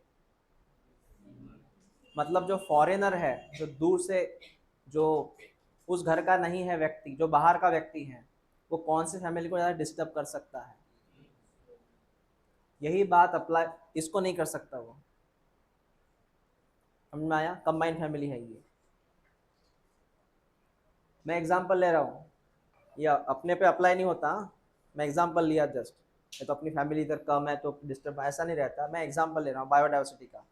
मतलब जो फॉरेनर है, जो दूर से, जो उस घर का नहीं है व्यक्ति, जो बाहर का व्यक्ति है, वो कौन से फैमिली को ज़्यादा डिस्टर्ब कर सकता है? यही बात अप्लाई, इसको नहीं कर सकता वो। समझ में आया? कंबाइंड फैमिली है ये। मैं एग्जांपल ले रहा हूँ, ये अपने पे अप्लाई नहीं होता, मैं एग्जांपल लिया जस्ट। ये तो अपनी फैमिली इधर कम है तो डिस्टर्ब, ऐसा नहीं रहता, मैं एग्जांपल ले रहा हूँ बायोडाइवर्सिटी का।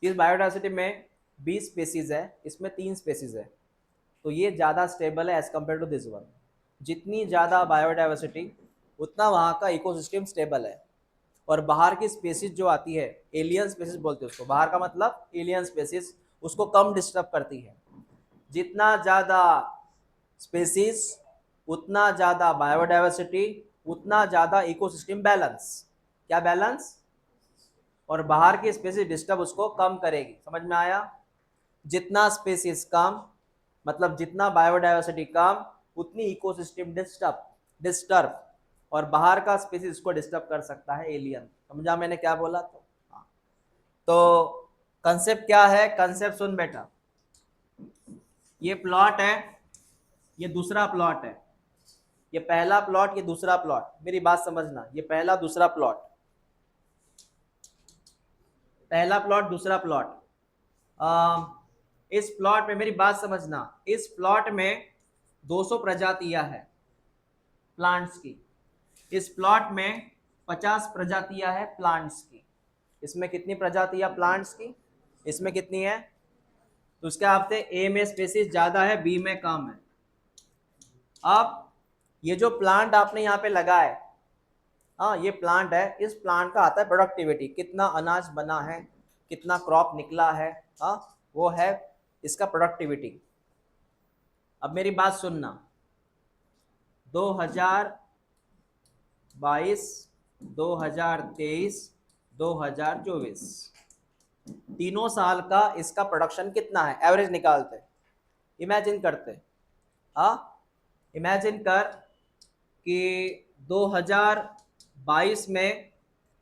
इस बायोडाइवर्सिटी में 20 स्पेसीज है, इसमें 3 स्पेसीज है, तो ये ज़्यादा स्टेबल है as compare to this one. जितनी ज़्यादा बायोडाइवर्सिटी उतना वहाँ का इकोसिस्टम स्टेबल है। और बाहर की स्पेसीज जो आती है, एलियन स्पेसीज बोलते हैं उसको, बाहर का मतलब एलियन स्पेसीज, उसको कम डिस्टर्ब करती है। जितना ज़्यादा स्पेसीज उतना ज़्यादा बायोडाइवर्सिटी, उतना ज़्यादा इकोसिस्टम बैलेंस। क्या बैलेंस? और बाहर की स्पेसीज डिस्टर्ब उसको कम करेगी। समझ में आया? जितना स्पेसीज कम मतलब जितना बायोडाइवर्सिटी कम उतनी इकोसिस्टम डिस्टर्ब और बाहर का स्पीसीज इसको डिस्टर्ब कर सकता है एलियन। समझा मैंने क्या बोला? तो हाँ, तो कंसेप्ट क्या है? कंसेप्ट सुन बेटा, ये प्लॉट है, ये दूसरा प्लॉट है, ये पहला प्लॉट, ये दूसरा प्लॉट। मेरी बात समझना, ये पहला दूसरा प्लॉट, पहला प्लॉट दूसरा प्लॉट। इस प्लॉट में मेरी बात समझना, इस प्लॉट में 200 प्रजातियां हैं प्लांट्स की, इस प्लॉट में 50 प्रजातियां हैं प्लांट्स की। इसमें कितनी प्रजातियां प्लांट्स की? इसमें कितनी है? तो उसके आपसे ए में स्पेसीज ज्यादा है, बी में कम है। अब ये जो प्लांट आपने यहाँ पे लगा है, हाँ ये प्लांट है, इस प्लांट का आता है प्रोडक्टिविटी, कितना अनाज बना है, कितना क्रॉप निकला है, हाँ वो है इसका प्रोडक्टिविटी। अब मेरी बात सुनना, 2022, 2023, 2024 तीनों साल का इसका प्रोडक्शन कितना है? एवरेज निकालते, इमेजिन करते, हाँ इमेजिन कर कि 2022 में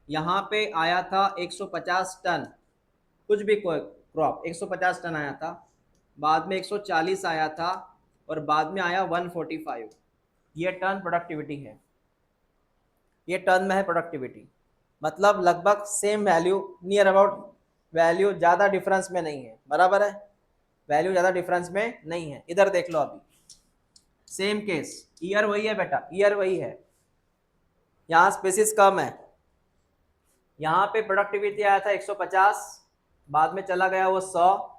यहाँ पे आया था 150 टन, कुछ भी कोई क्रॉप 150 टन आया था, बाद में 140 आया था और बाद में आया 145। ये टन प्रोडक्टिविटी है, ये टन में है प्रोडक्टिविटी। मतलब लगभग same value, near about value, ज़्यादा डिफरेंस में नहीं है, बराबर है, वैल्यू ज़्यादा डिफरेंस में नहीं है। इधर देख लो, अभी सेम केस, ईयर वही है बेटा, ईयर वही है, यहाँ स्पेसिस कम है, यहाँ पे प्रोडक्टिविटी आया था 150, बाद में चला गया वो 100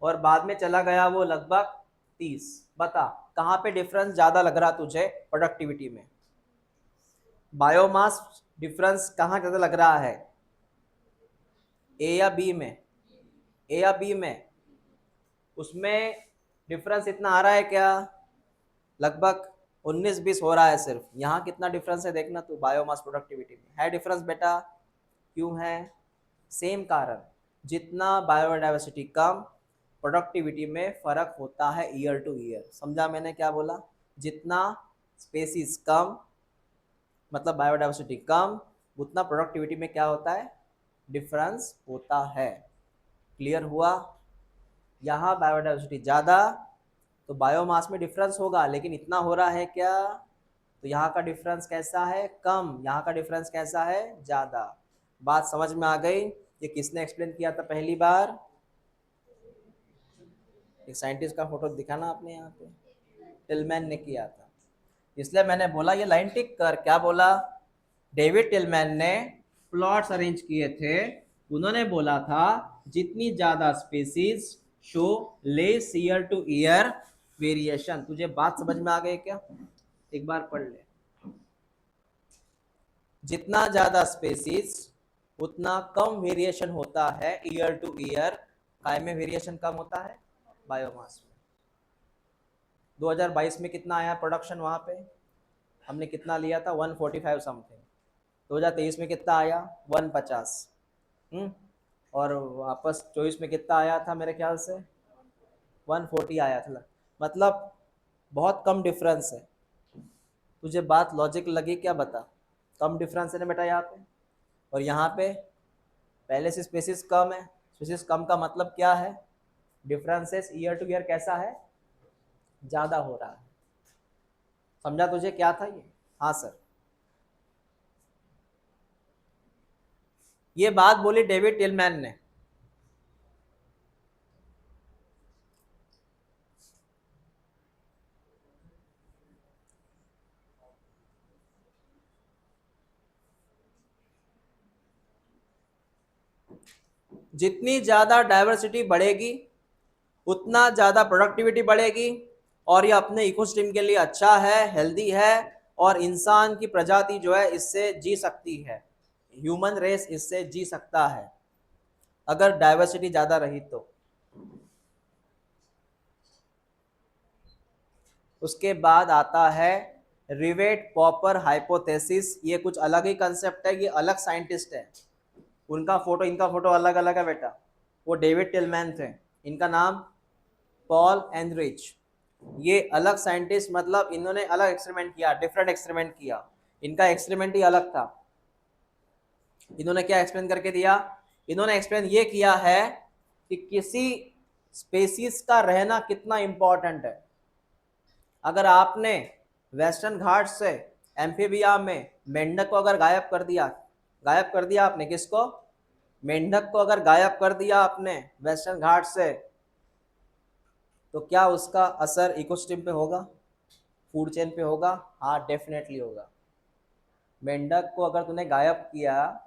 और बाद में चला गया वो लगभग 30। बता कहाँ पे डिफरेंस ज़्यादा लग रहा तुझे प्रोडक्टिविटी में? बायोमास डिफरेंस कहाँ ज़्यादा लग रहा है, ए या बी में? ए या बी में? उसमें डिफरेंस इतना आ रहा है क्या? लगभग 19-20 हो रहा है सिर्फ। यहाँ कितना डिफरेंस है देखना तू, बायोमास प्रोडक्टिविटी में है डिफरेंस बेटा। क्यों है? सेम कारण, जितना बायोडाइवर्सिटी कम प्रोडक्टिविटी में फर्क होता है ईयर टू ईयर। समझा मैंने क्या बोला? जितना स्पेसीज कम मतलब बायोडाइवर्सिटी कम, उतना प्रोडक्टिविटी में क्या होता है? डिफरेंस होता है। क्लियर हुआ? यहाँ बायोडाइवर्सिटी ज़्यादा तो बायोमास में डिफरेंस होगा, लेकिन इतना हो रहा है क्या? तो यहाँ का डिफरेंस कैसा है? कम। यहाँ का डिफरेंस कैसा है? ज़्यादा। बात समझ में आ गई? ये किसने एक्सप्लेन किया था पहली बार? एक साइंटिस्ट का फोटो दिखाना आपने यहाँ पे, टिलमैन ने किया था, इसलिए मैंने बोला ये लाइन टिक कर। क्या बोला? डेविड टिलमैन ने प्लॉट्स अरेंज किए थे, उन्होंने बोला था जितनी ज्यादा species show less year two year variation. तुझे बात समझ में आ गई क्या? एक बार पढ़ ले, जितना ज्यादा स्पीसीज उतना कम वेरिएशन होता है ईयर टू ईयर। काय में वेरिएशन कम होता है? बायोमास में। 2022 में कितना आया प्रोडक्शन? वहाँ पे हमने कितना लिया था? 145 समथिंग। 2023 में कितना आया? 150। और वापस 24 में कितना आया था? मेरे ख्याल से 140 आया था। मतलब बहुत कम डिफरेंस है। तुझे बात लॉजिक लगी क्या? बता। कम डिफरेंस है ना बेटा यहाँ पे, और यहाँ पे पहले से स्पेसिस कम है। स्पेसिस कम का मतलब क्या है? डिफरेंसेस ईयर टू ईयर कैसा है? ज़्यादा हो रहा है। समझा तुझे क्या था ये? हाँ सर। ये बात बोली डेविड टिलमैन ने। जितनी ज़्यादा डाइवर्सिटी बढ़ेगी उतना ज़्यादा प्रोडक्टिविटी बढ़ेगी, और ये अपने इकोसिस्टम के लिए अच्छा है, हेल्दी है, और इंसान की प्रजाति जो है इससे जी सकती है, ह्यूमन रेस इससे जी सकता है अगर डाइवर्सिटी ज़्यादा रही तो। उसके बाद आता है रिवेट पॉपर हाइपोथेसिस। ये कुछ अलग ही कंसेप्ट है, ये अलग साइंटिस्ट है, उनका फोटो इनका फोटो अलग अलग है बेटा। वो डेविड टिलमैन थे, इनका नाम पॉल एनरिच, ये अलग साइंटिस्ट, मतलब इन्होंने अलग एक्सपेरिमेंट किया, डिफरेंट एक्सपेरिमेंट किया, इनका एक्सपेरिमेंट ही अलग था। इन्होंने क्या एक्सप्लेन करके दिया, इन्होंने एक्सप्लेन ये किया है कि किसी स्पेसीज का रहना कितना इंपॉर्टेंट है। अगर आपने वेस्टर्न घाट से एम्फीबिया में मेंढक को अगर गायब कर दिया आपने, किसको, मेंढक को अगर गायब कर दिया आपने वेस्टर्न घाट से, तो क्या उसका असर इकोसिस्टम पे होगा, फूड चेन पे होगा? हाँ, डेफिनेटली होगा। मेंढक को अगर तूने गायब किया,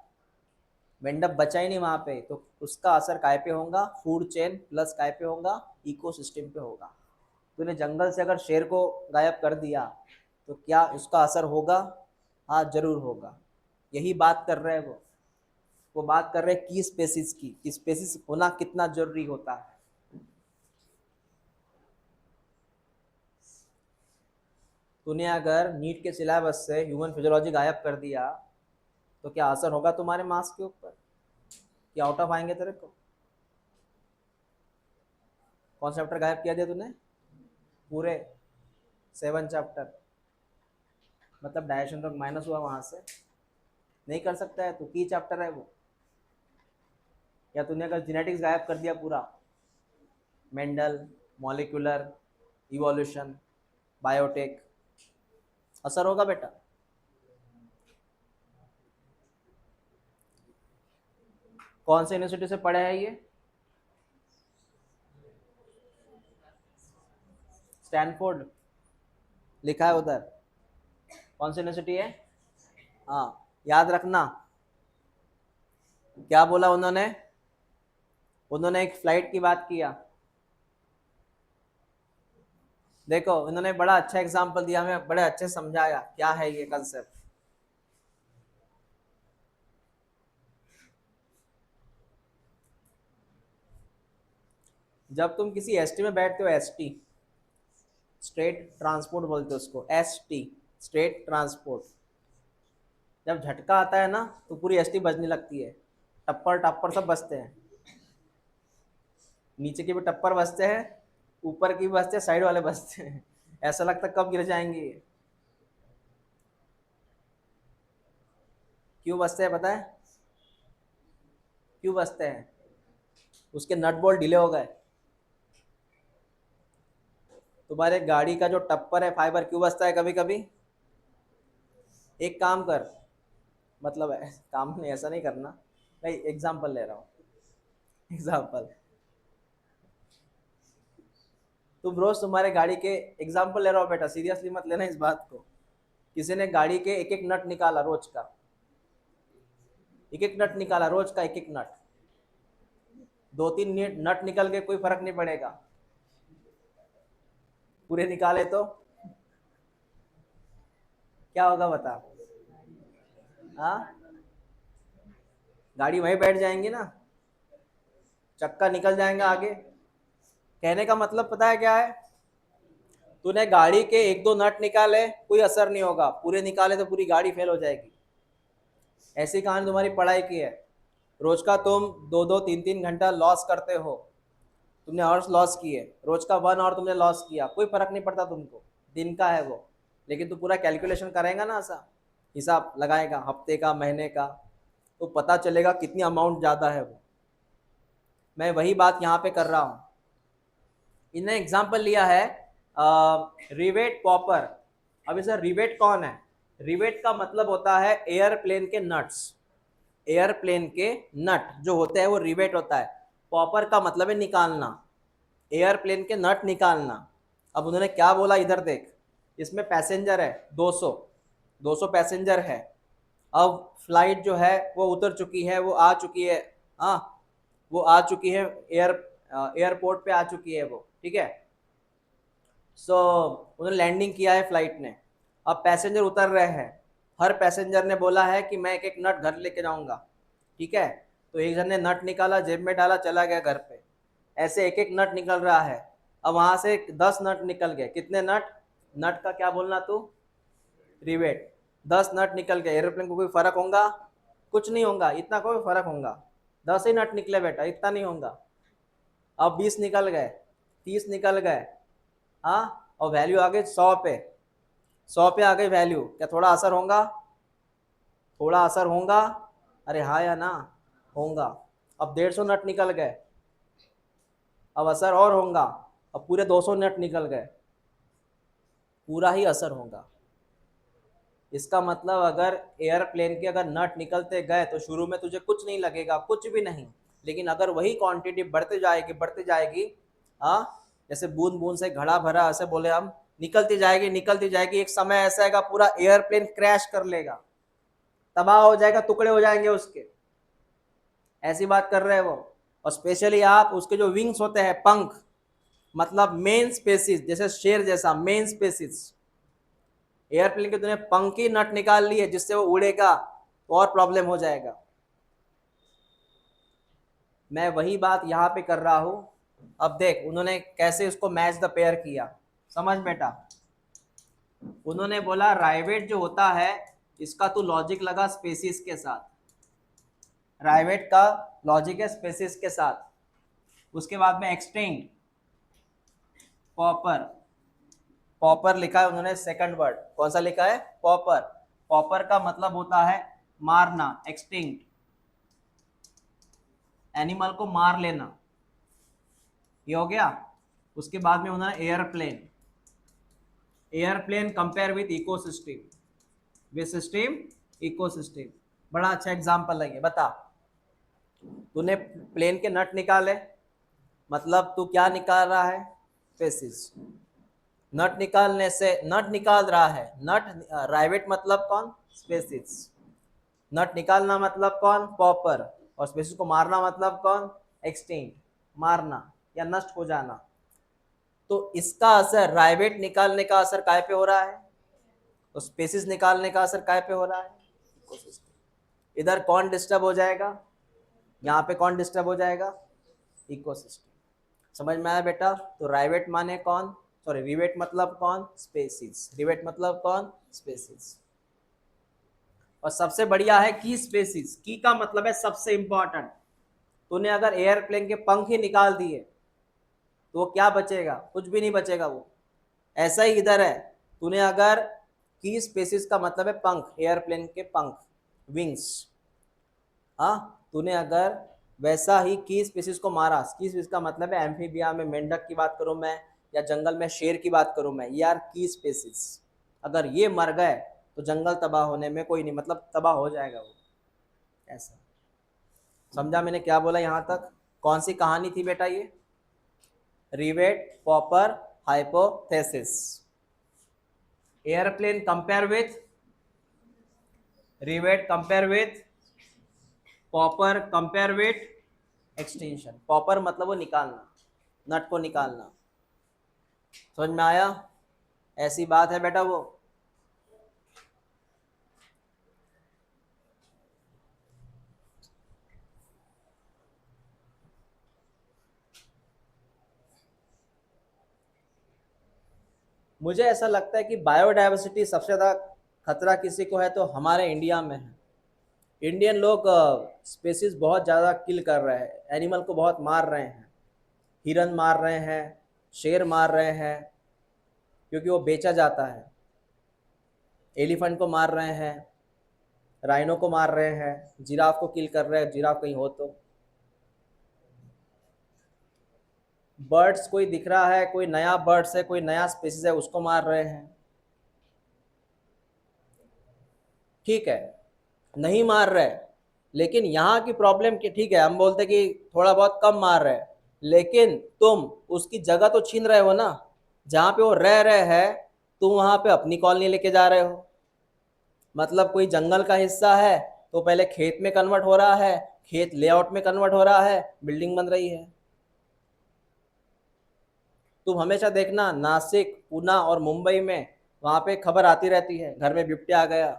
मेंढक बचा ही नहीं वहां पे, तो उसका असर काय पे होगा, फूड चेन प्लस काय पे होगा, इकोसिस्टम पे होगा। तूने जंगल से अगर शेर को गायब कर दिया तो क्या उसका असर होगा? हाँ, जरूर होगा। यही बात कर रहे हैं वो बात कर रहे हैं की स्पेसिस की, कि स्पेसिस होना कितना जरूरी होता है। तूने अगर नीट के सिलेबस से ह्यूमन फिजियोलॉजी गायब कर दिया तो क्या असर होगा तुम्हारे मार्क्स के ऊपर? क्या आउट ऑफ आएंगे तेरे को? कौन सा चैप्टर गायब किया दिया तूने? पूरे 7 चैप्टर, मतलब डायरेक्शन तक माइनस हुआ वहां से। नहीं कर सकता है तो की चैप्टर है वो। या तूने अगर जेनेटिक्स गायब कर दिया पूरा, मेंडल, मॉलिक्यूलर, इवोल्यूशन, बायोटेक, असर होगा बेटा। कौन से यूनिवर्सिटी से पढ़े हैं ये? स्टैनफोर्ड लिखा है उधर। कौन सी यूनिवर्सिटी है? हाँ, याद रखना। क्या बोला उन्होंने? उन्होंने एक फ्लाइट की बात किया। देखो, उन्होंने बड़ा अच्छा एग्जांपल दिया, हमें बड़े अच्छे से समझाया क्या है ये कंसेप्ट। जब तुम किसी एसटी में बैठते हो, एसटी, स्टेट ट्रांसपोर्ट बोलते हो उसको, एसटी, स्टेट ट्रांसपोर्ट, जब झटका आता है ना तो पूरी एसटी बजने लगती है, टप्पर टप्पर सब बजते हैं, नीचे के भी टप्पर बजते हैं, ऊपर की भी बजते हैं, साइड वाले बजते हैं। ऐसा लगता है कब गिर जाएंगे। क्यों बजते हैं पता है? क्यों बजते हैं? उसके नट बोल्ट ढीले हो गए। तुम्हारे गाड़ी का जो टप्पर है फाइबर, क्यों बजता है कभी कभी? एक काम कर, मतलब काम नहीं, ऐसा नहीं करना, मैं एग्जाम्पल ले रहा हूँ, एग्जाम्पल। तुम रोज तुम्हारे गाड़ी के एग्जाम्पल ले रहा हो बेटा, सीरियसली मत लेना इस बात को। किसी ने गाड़ी के एक एक नट निकाला रोज का, एक एक नट निकाला रोज का, एक एक नट, 2-3 नट निकल के कोई फर्क नहीं पड़ेगा, पूरे निकाले तो क्या होगा बता? हाँ, गाड़ी वहीं बैठ जाएंगी ना, चक्का निकल जाएगा आगे। कहने का मतलब पता है क्या है? तूने गाड़ी के 1-2 नट निकाले, कोई असर नहीं होगा, पूरे निकाले तो पूरी गाड़ी फेल हो जाएगी। ऐसी कहानी तुम्हारी पढ़ाई की है। रोज का तुम 2-2, 3-3 घंटा लॉस करते हो, तुमने आवर्स लॉस किए, रोज का 1 आवर तुमने लॉस किया, कोई फर्क नहीं पड़ता तुमको, दिन का है वो। लेकिन तू पूरा कैलकुलेशन करेगा ना, ऐसा हिसाब लगाएगा हफ्ते का, महीने का, तो पता चलेगा कितनी अमाउंट ज़्यादा है वो। मैं वही बात यहाँ पे कर रहा हूँ। इन्हें एग्जाम्पल लिया है रिवेट पॉपर। अब सर रिवेट कौन है? रिवेट का मतलब होता है एयरप्लेन के नट्स, एयरप्लेन के नट जो होते हैं वो रिवेट होता है। पॉपर का मतलब है निकालना, एयरप्लेन के नट निकालना। अब उन्होंने क्या बोला इधर देख, इसमें पैसेंजर है 200, 200 पैसेंजर है। अब फ्लाइट जो है वो उतर चुकी है, वो आ चुकी है, हाँ वो आ चुकी है, एयरपोर्ट पे आ चुकी है वो, ठीक है। सो उन्होंने लैंडिंग किया है फ्लाइट ने। अब पैसेंजर उतर रहे हैं, हर पैसेंजर ने बोला है कि मैं एक एक नट घर लेके जाऊंगा, ठीक है। तो एक जन ने नट निकाला, जेब में डाला, चला गया घर पे। ऐसे एक एक नट निकल रहा है। अब वहां से 10 नट निकल गए, कितने नट? नट का क्या बोलना तू? रिवेट। 10 नट निकल गए, एरोप्लेन को कोई फर्क होगा? कुछ नहीं होगा, इतना कोई फर्क होगा? 10 ही नट निकले बेटा, इतना नहीं होगा। अब 20 निकल गए, 30 निकल गए, हाँ, और वैल्यू आ गई 100 पे, 100 पे आ गई वैल्यू, क्या थोड़ा असर होगा? थोड़ा असर होगा? अरे हाँ या ना? होगा। अब 150 नट निकल गए, अब असर और होगा, अब पूरे 200 नट निकल गए, पूरा ही असर होगा। इसका मतलब अगर एयरप्लेन के अगर नट निकलते गए तो शुरू में तुझे कुछ नहीं लगेगा, कुछ भी नहीं, लेकिन अगर वही क्वांटिटी बढ़ते जाएगी, हाँ, जैसे बूंद बूंद से घड़ा भरा, ऐसे बोले हम, निकलती जाएगी, एक समय ऐसा आएगा पूरा एयरप्लेन क्रैश कर लेगा, तबाह हो जाएगा, टुकड़े हो जाएंगे उसके। ऐसी बात कर रहे हैं वो। और स्पेशली आप उसके जो विंग्स होते हैं, पंख, मतलब मेन स्पेसिस, जैसे शेर जैसा मेन स्पेसिस, एयरप्लेन के तूने पंख ही नट निकाल लिए जिससे वो उड़ेगा तो और प्रॉब्लम हो जाएगा। मैं वही बात यहाँ पे कर रहा हूँ। अब देख उन्होंने कैसे उसको मैच द पेयर किया, समझ बेटा। उन्होंने बोला राइवेट जो होता है इसका तू लॉजिक लगा स्पेसिस के साथ, राइवेट का लॉजिक है स्पेसिस के साथ। उसके बाद में एक्सटिंक्ट, पॉपर, पॉपर लिखा है उन्होंने सेकंड वर्ड, कौन सा लिखा है? पॉपर। पॉपर का मतलब होता है मारना, एक्सटिंक्ट, एनिमल को मार लेना, ये हो गया। उसके बाद में उन्होंने airplane, airplane compare with ecosystem, with system ecosystem. बड़ा अच्छा एग्जांपल है ये। बता, तूने प्लेन के नट निकाले, मतलब तू क्या निकाल रहा है? स्पेसिस। नट निकालने से, नट निकाल रहा है, नट राइवेट मतलब कौन? स्पेसिस। नट निकालना मतलब कौन? पॉपर। और स्पेसिस को मारना मतलब कौन? एक्सटिंक्ट, मारना या नष्ट हो जाना। तो इसका असर, राइवेट निकालने का असर काय पे हो रहा है? तो स्पेसिस निकालने का असर काय पे हो रहा है? इकोसिस्टम। इधर कौन डिस्टर्ब हो जाएगा? यहाँ पे कौन डिस्टर्ब हो जाएगा? इकोसिस्टम। समझ में आया बेटा? तो राइवेट माने कौन, सॉरी रिवेट मतलब कौन? स्पेसिस। रिवेट मतलब कौन? स्पेसिस। और सबसे बढ़िया है की स्पेसिस। की का मतलब है सबसे इंपॉर्टेंट। तूने अगर एयरप्लेन के पंख ही निकाल दिए तो वो क्या बचेगा? कुछ भी नहीं बचेगा वो। ऐसा ही इधर है, तूने अगर की स्पेसिस का मतलब है पंख, एयरप्लेन के पंख, विंग्स, हाँ, तूने अगर वैसा ही की स्पीसीज को मारा, की स्पीसीज का मतलब है एम्फीबिया में मेंढक की बात करूं मैं, या जंगल में शेर की बात करूं मैं, यार की स्पीसीज अगर ये मर गए तो जंगल तबाह होने में कोई नहीं, मतलब तबाह हो जाएगा वो। ऐसा समझा मैंने क्या बोला यहाँ तक? कौन सी कहानी थी बेटा ये? Rivet, popper, hypothesis. Airplane compare with, rivet compare with, popper compare with extension. Popper मतलब वो निकालना, नट को निकालना। समझ में आया? ऐसी बात है बेटा वो। मुझे ऐसा लगता है कि बायोडाइवर्सिटी सबसे ज़्यादा खतरा किसी को है तो हमारे इंडिया में है। इंडियन लोग स्पेसीज बहुत ज़्यादा किल कर रहे हैं, एनिमल को बहुत मार रहे हैं, हिरन मार रहे हैं, शेर मार रहे हैं, क्योंकि वो बेचा जाता है। एलिफेंट को मार रहे हैं, राइनो को मार रहे हैं, जिराफ को किल कर रहे हैं, जिराफ कहीं हो तो। बर्ड्स कोई दिख रहा है, कोई नया बर्ड्स है, कोई नया स्पीसीज है, उसको मार रहे हैं। ठीक है, नहीं मार रहे, लेकिन यहाँ की प्रॉब्लम की, ठीक है हम बोलते कि थोड़ा बहुत कम मार रहे, लेकिन तुम उसकी जगह तो छीन रहे हो ना। जहाँ पे वो रह रहे हैं तुम वहाँ पे अपनी कॉलोनी लेके जा रहे हो। मतलब कोई जंगल का हिस्सा है तो पहले खेत में कन्वर्ट हो रहा है, खेत लेआउट में कन्वर्ट हो रहा है, बिल्डिंग बन रही है। तुम हमेशा देखना नासिक, पुणे और मुंबई में वहाँ पे खबर आती रहती है, घर में बिबटिया आ गया।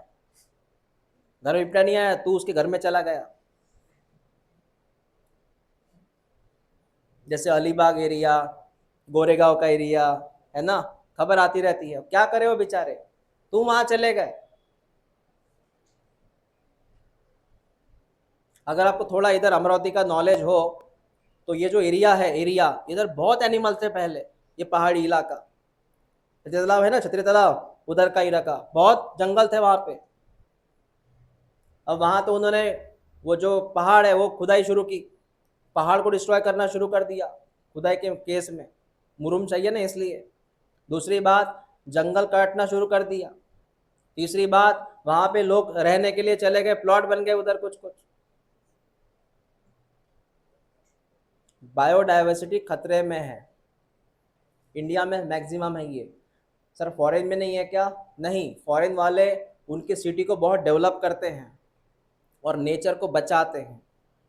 घर में बिबटिया नहीं आया, तू उसके घर में चला गया। जैसे अलीबाग एरिया, गोरेगांव का एरिया है ना, खबर आती रहती है। क्या करे वो बेचारे, तुम वहां चले गए। अगर आपको थोड़ा इधर अमरावती का नॉलेज हो तो ये जो एरिया है, एरिया इधर बहुत एनिमल थे पहले, ये पहाड़ी इलाका, छतरी तालाब है ना, छतरी तालाब उधर का इलाका, बहुत जंगल थे वहां पे। अब वहां तो उन्होंने वो जो पहाड़ है वो खुदाई शुरू की, पहाड़ को डिस्ट्रॉय करना शुरू कर दिया खुदाई के केस में, मुरुम चाहिए ना इसलिए। दूसरी बात, जंगल काटना शुरू कर दिया। तीसरी बात, वहां पे लोग रहने के लिए चले गए, प्लॉट बन गए उधर कुछ कुछ। बायोडाइवर्सिटी खतरे में है, इंडिया में मैक्सिमम है ये। सर फॉरेन में नहीं है क्या? नहीं, फॉरेन वाले उनकी सिटी को बहुत डेवलप करते हैं और नेचर को बचाते हैं,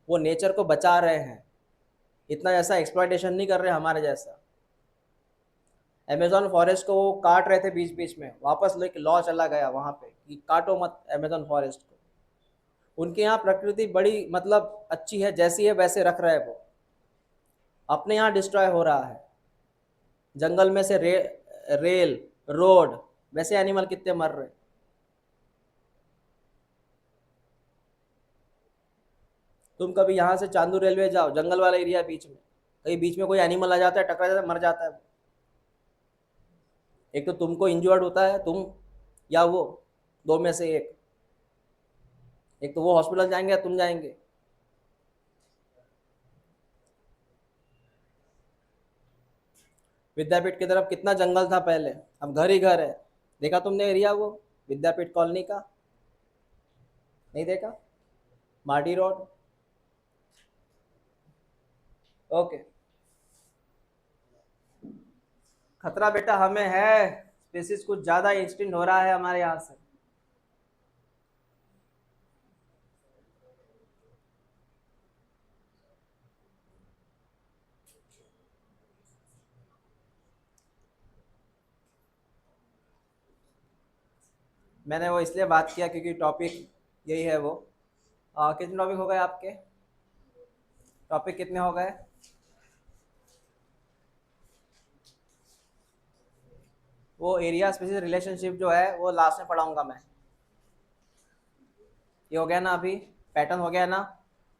वो नेचर को बचा रहे हैं, इतना जैसा एक्सप्लॉयटेशन नहीं कर रहे हमारे जैसा। अमेजोन फॉरेस्ट को वो काट रहे थे बीच बीच में, वापस लेके लॉ चला गया वहाँ पे कि काटो मत अमेजोन फॉरेस्ट को। उनके यहाँ प्रकृति बड़ी मतलब अच्छी है, जैसी है वैसे रख रहा है वो, अपने यहाँ डिस्ट्रॉय हो रहा है। जंगल में से रेल रोड, वैसे एनिमल कितने मर रहे। तुम कभी यहाँ से चांदू रेलवे जाओ, जंगल वाला एरिया बीच में, कहीं बीच में कोई एनिमल आ जाता है, टकरा जाता है, मर जाता है। एक तो तुमको इंजर्ड होता है, तुम या वो, दो में से एक तो वो हॉस्पिटल जाएंगे या तुम जाएंगे। विद्यापीठ की तरफ कितना जंगल था पहले, अब घर ही घर है। देखा तुमने एरिया वो विद्यापीठ कॉलोनी का? नहीं देखा? मार्डी रोड। ओके। खतरा बेटा हमें है, स्पीसीज कुछ ज्यादा एक्सटिंक्ट हो रहा है हमारे यहाँ से। मैंने वो इसलिए बात किया क्योंकि टॉपिक यही है वो। कितने टॉपिक हो गए आपके? टॉपिक कितने हो गए? वो एरिया स्पीसीज रिलेशनशिप जो है वो लास्ट में पढ़ाऊंगा मैं। ये हो गया ना अभी, पैटर्न हो गया ना,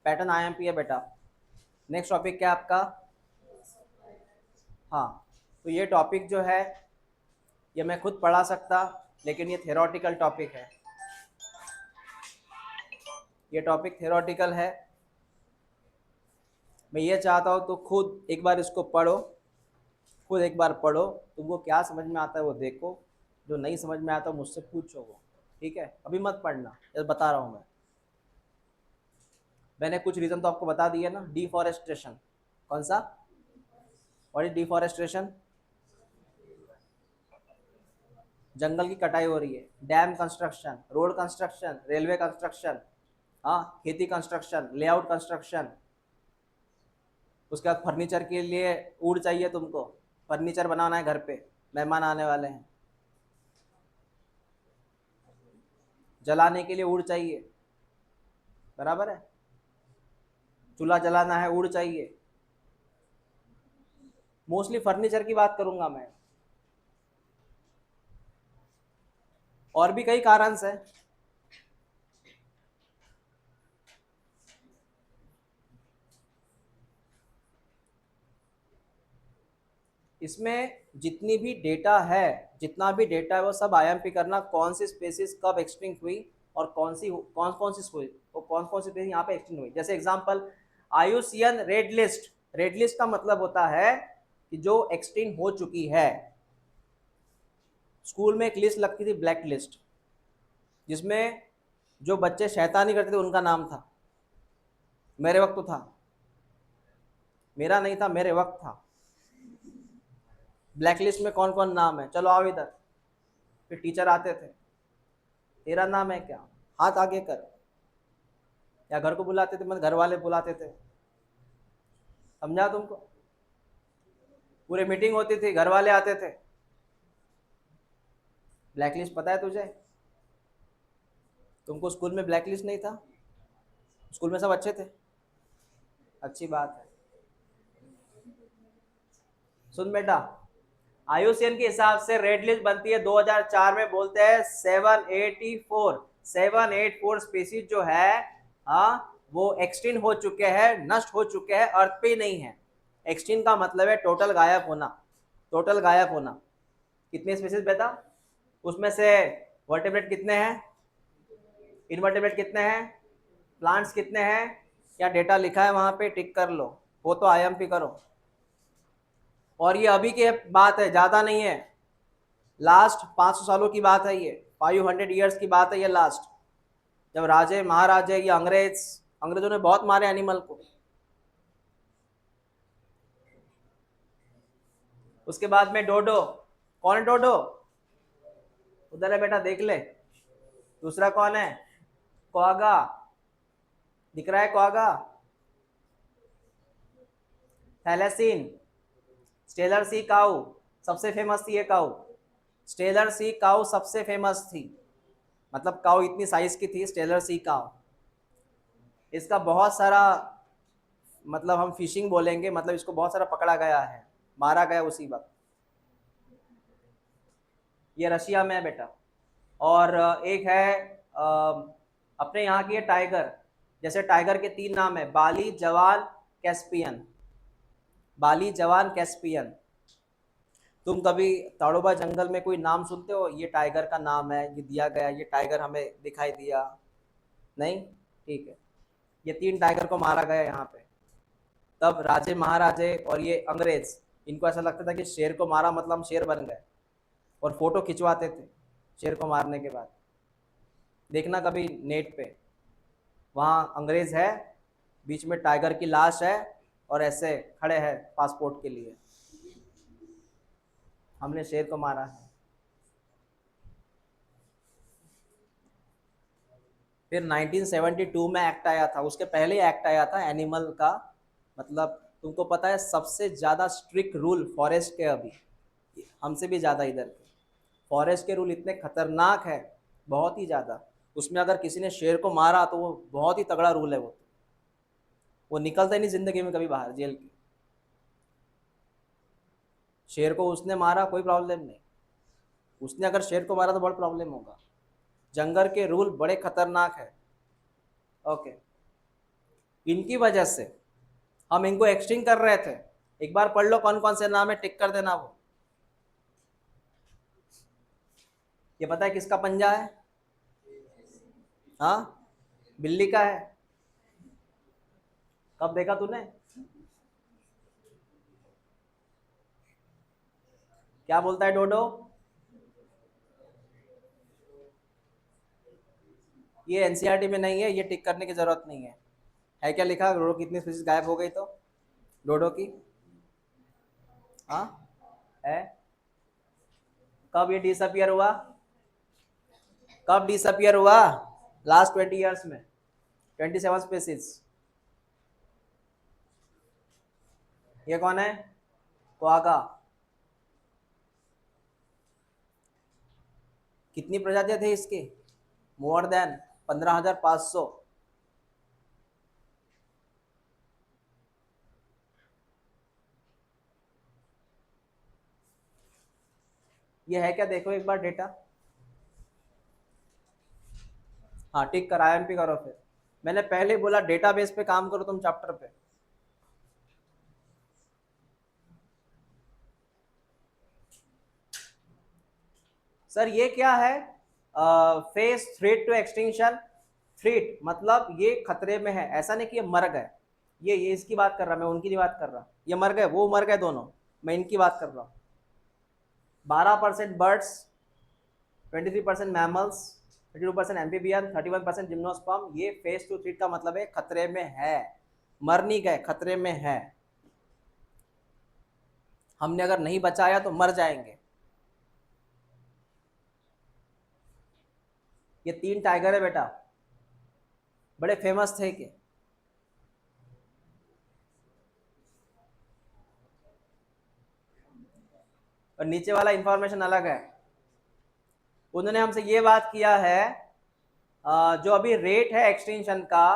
पैटर्न आईएमपी है बेटा। नेक्स्ट टॉपिक क्या है आपका? हाँ, तो ये टॉपिक जो है ये मैं खुद पढ़ा सकता, लेकिन ये थेरोटिकल टॉपिक है, ये टॉपिक थेरोटिकल है। मैं ये चाहता हूँ तो खुद एक बार इसको पढ़ो, खुद एक बार पढ़ो, तुमको क्या समझ में आता है वो देखो, जो नहीं समझ में आता मुझसे पूछो वो, ठीक है? अभी मत पढ़ना, ये बता रहा हूँ मैं। मैंने कुछ रीज़न तो आपको बता दिया ना। डिफॉरेस्टेशन, कौन सा? What is deforestation? जंगल की कटाई हो रही है, dam construction, road construction, railway construction, हाँ, खेती कंस्ट्रक्शन, लेआउट कंस्ट्रक्शन। उसके बाद फर्नीचर के लिए वुड चाहिए तुमको, फर्नीचर बनाना है घर पे, मेहमान आने वाले हैं, जलाने के लिए वुड चाहिए, बराबर है? चूल्हा जलाना है, वुड चाहिए। मोस्टली फर्नीचर की बात करूंगा मैं, और भी कई कारण हैं। इसमें जितनी भी डेटा है, जितना भी डेटा है वो सब आईएमपी करना, कौन सी स्पेसीज कब एक्सटिंक्ट हुई और कौन कौन सी हुई, वो कौन कौन सी स्पेसीज यहाँ पे एक्सटिंक्ट हुई। जैसे example IUCN red list, red list का मतलब होता है कि जो एक्सटिंक्ट हो चुकी है। स्कूल में एक लिस्ट लगती थी ब्लैक लिस्ट, जिसमें जो बच्चे शैतानी करते थे उनका नाम था। मेरे वक्त तो था, मेरा नहीं था, मेरे वक्त था। ब्लैक लिस्ट में कौन कौन नाम है, चलो आओ इधर। फिर टीचर आते थे, तेरा नाम है क्या, हाथ आगे कर, या घर को बुलाते थे, मतलब घर वाले बुलाते थे, समझा तुमको? पूरी मीटिंग होती थी, घर वाले आते थे। ब्लैक लिस्ट पता है तुझे? तुमको स्कूल में ब्लैक लिस्ट नहीं था? स्कूल में सब अच्छे थे, अच्छी बात है। सुन बेटा, आईयूसीएन के हिसाब से रेड लिस्ट बनती है 2004 में, बोलते हैं 784 स्पीसीज जो है, हाँ, वो एक्सटिंक्ट हो चुके हैं, नष्ट हो चुके हैं, अर्थ पे ही नहीं है। एक्सटिंक्ट का मतलब है टोटल गायब होना, टोटल गायब होना। कितने स्पीसीज बेटा? उसमें से वर्टेब्रेट कितने हैं, इनवर्टेब्रेट कितने हैं, प्लांट्स कितने हैं? क्या डेटा लिखा है वहां पे? टिक कर लो, वो तो आईएमपी करो। और ये अभी की बात है, ज़्यादा नहीं है, लास्ट 500 सालों की बात है, ये 500 ईयर्स की बात है ये लास्ट, जब राजे महाराजे या अंग्रेजों ने बहुत मारे एनिमल को। उसके बाद में डोडो, कौन है डोडो? उधर है बेटा, देख ले। दूसरा कौन है? क्वागा, दिख रहा है क्वागा? थैलेसीन, स्टेलर सी काऊ, सबसे फेमस थी ये काऊ, स्टेलर सी काऊ सबसे फेमस थी, मतलब काऊ इतनी साइज की थी, स्टेलर सी काऊ। इसका बहुत सारा, मतलब हम फिशिंग बोलेंगे, मतलब इसको बहुत सारा पकड़ा गया है, मारा गया उसी वक्त। ये रशिया में है बेटा। और एक है अपने यहाँ की है टाइगर, जैसे टाइगर के 3 नाम है, बाली, जवान, कैस्पियन। बाली, जवान, कैस्पियन। तुम कभी ताड़ोबा जंगल में कोई नाम सुनते हो, ये टाइगर का नाम है, ये दिया गया, ये टाइगर हमें दिखाई दिया? नहीं, ठीक है। ये 3 टाइगर को मारा गया यहाँ पे। तब राजे महाराजे और ये अंग्रेज, इनको ऐसा लगता था कि शेर को मारा मतलब हम शेर बन गए, और फोटो खिंचवाते थे शेर को मारने के बाद। देखना कभी नेट पे, वहाँ अंग्रेज है, बीच में टाइगर की लाश है, और ऐसे खड़े हैं पासपोर्ट के लिए, हमने शेर को मारा है। फिर 1972 में एक्ट आया था, उसके पहले एक्ट आया था एनिमल का, मतलब तुमको पता है सबसे ज़्यादा स्ट्रिक्ट रूल फॉरेस्ट के, अभी हमसे भी ज़्यादा इधर के फॉरेस्ट के रूल इतने खतरनाक है, बहुत ही ज़्यादा। उसमें अगर किसी ने शेर को मारा तो वो बहुत ही तगड़ा रूल है, वो निकलता ही नहीं ज़िंदगी में कभी बाहर जेल की। शेर को उसने मारा कोई प्रॉब्लम नहीं, उसने अगर शेर को मारा तो बहुत प्रॉब्लम होगा। जंगल के रूल बड़े खतरनाक है। ओके, इनकी वजह से हम इनको एक्सटिंक्ट कर रहे थे। एक बार पढ़ लो कौन कौन से नाम है, टिक कर देना। वो ये पता है किसका पंजा है? हाँ, बिल्ली का है। कब देखा तूने? क्या बोलता है डोडो? ये एनसीईआरटी में नहीं है, ये टिक करने की जरूरत नहीं है क्या लिखा? डोडो कितनी स्पीसीज गायब हो गई तो डोडो की? हाँ है। कब ये डिसअपियर हुआ? कब डिसअपियर हुआ? लास्ट 20 ईयर्स में 27 स्पीसीज। ये कौन है? क्वागा। कितनी प्रजातियां थे इसकी? More than 15,500। ये है क्या, देखो एक बार डेटा। हाँ टिक कर, आईएमपी करो। फिर मैंने पहले बोला डेटाबेस पे काम करो तुम, चैप्टर पे। सर ये क्या है? Face threat to extinction. Threat मतलब ये खतरे में है, ऐसा नहीं कि ये मर गए। ये इसकी बात कर रहा, मैं उनकी नहीं बात कर रहा। ये मर गए, वो मर गए दोनों, मैं इनकी बात कर रहा हूँ। 12% बर्ड्स, 23% मैमल्स, 32% एम्फीबियन, 31% जिम्नोस्पर्म। ये फेस टू थ्रेट का मतलब है खतरे में है, मर नहीं गए, खतरे में है। हमने अगर नहीं बचाया तो मर जाएंगे। ये 3 टाइगर है बेटा, बड़े फेमस थे कि और नीचे वाला इंफॉर्मेशन अलग है। उन्होंने हमसे ये बात किया है, जो अभी रेट है एक्सटेंशन का,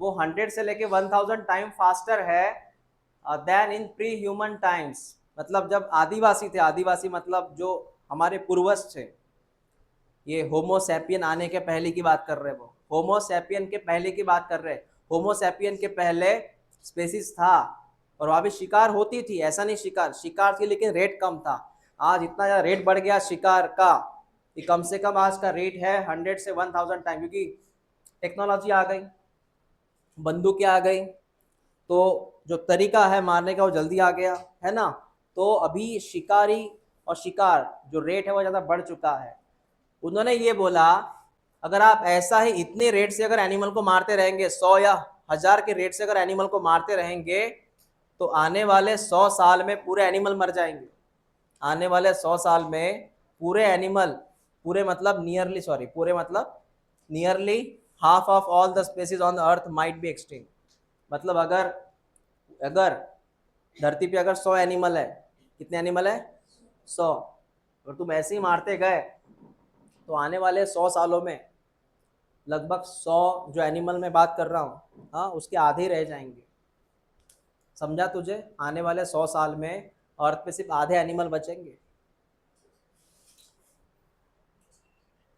वो 100 से लेके 1000 टाइम फास्टर है than in pre human times. मतलब जब आदिवासी थे, आदिवासी मतलब जो हमारे पूर्वज थे, ये होमो सैपियन आने के पहले की बात कर रहे हैं, वो होमो सैपियन के पहले की बात कर रहे हैं। होमोसैपियन के पहले स्पेसिस था, और वहाँ भी शिकार होती थी, ऐसा नहीं शिकार शिकार थी लेकिन रेट कम था। आज इतना ज़्यादा रेट बढ़ गया शिकार का कि कम से कम आज का रेट है 100 से 1000 टाइम, क्योंकि टेक्नोलॉजी आ गई, बंदूकें आ गई, तो जो तरीका है मारने का वो जल्दी आ गया, है ना। तो अभी शिकारी और शिकार जो रेट है वो ज़्यादा बढ़ चुका है। उन्होंने ये बोला अगर आप ऐसा ही इतने रेट से अगर एनिमल को मारते रहेंगे, 100 या 1000 के रेट से अगर एनिमल को मारते रहेंगे, तो आने वाले 100 साल में पूरे एनिमल मर जाएंगे। आने वाले 100 साल में पूरे एनिमल, पूरे मतलब नियरली, सॉरी पूरे मतलब nearly half of all the species on the earth might be extinct. मतलब अगर अगर धरती पे अगर 100 एनिमल है, कितने एनिमल है 100, और तुम ऐसे ही मारते गए तो आने वाले 100 सालों में लगभग 100 जो एनिमल मैं बात कर रहा हूँ, हाँ, उसके आधे रह जाएंगे। समझा तुझे, आने वाले 100 साल में अर्थ पे सिर्फ आधे एनिमल बचेंगे।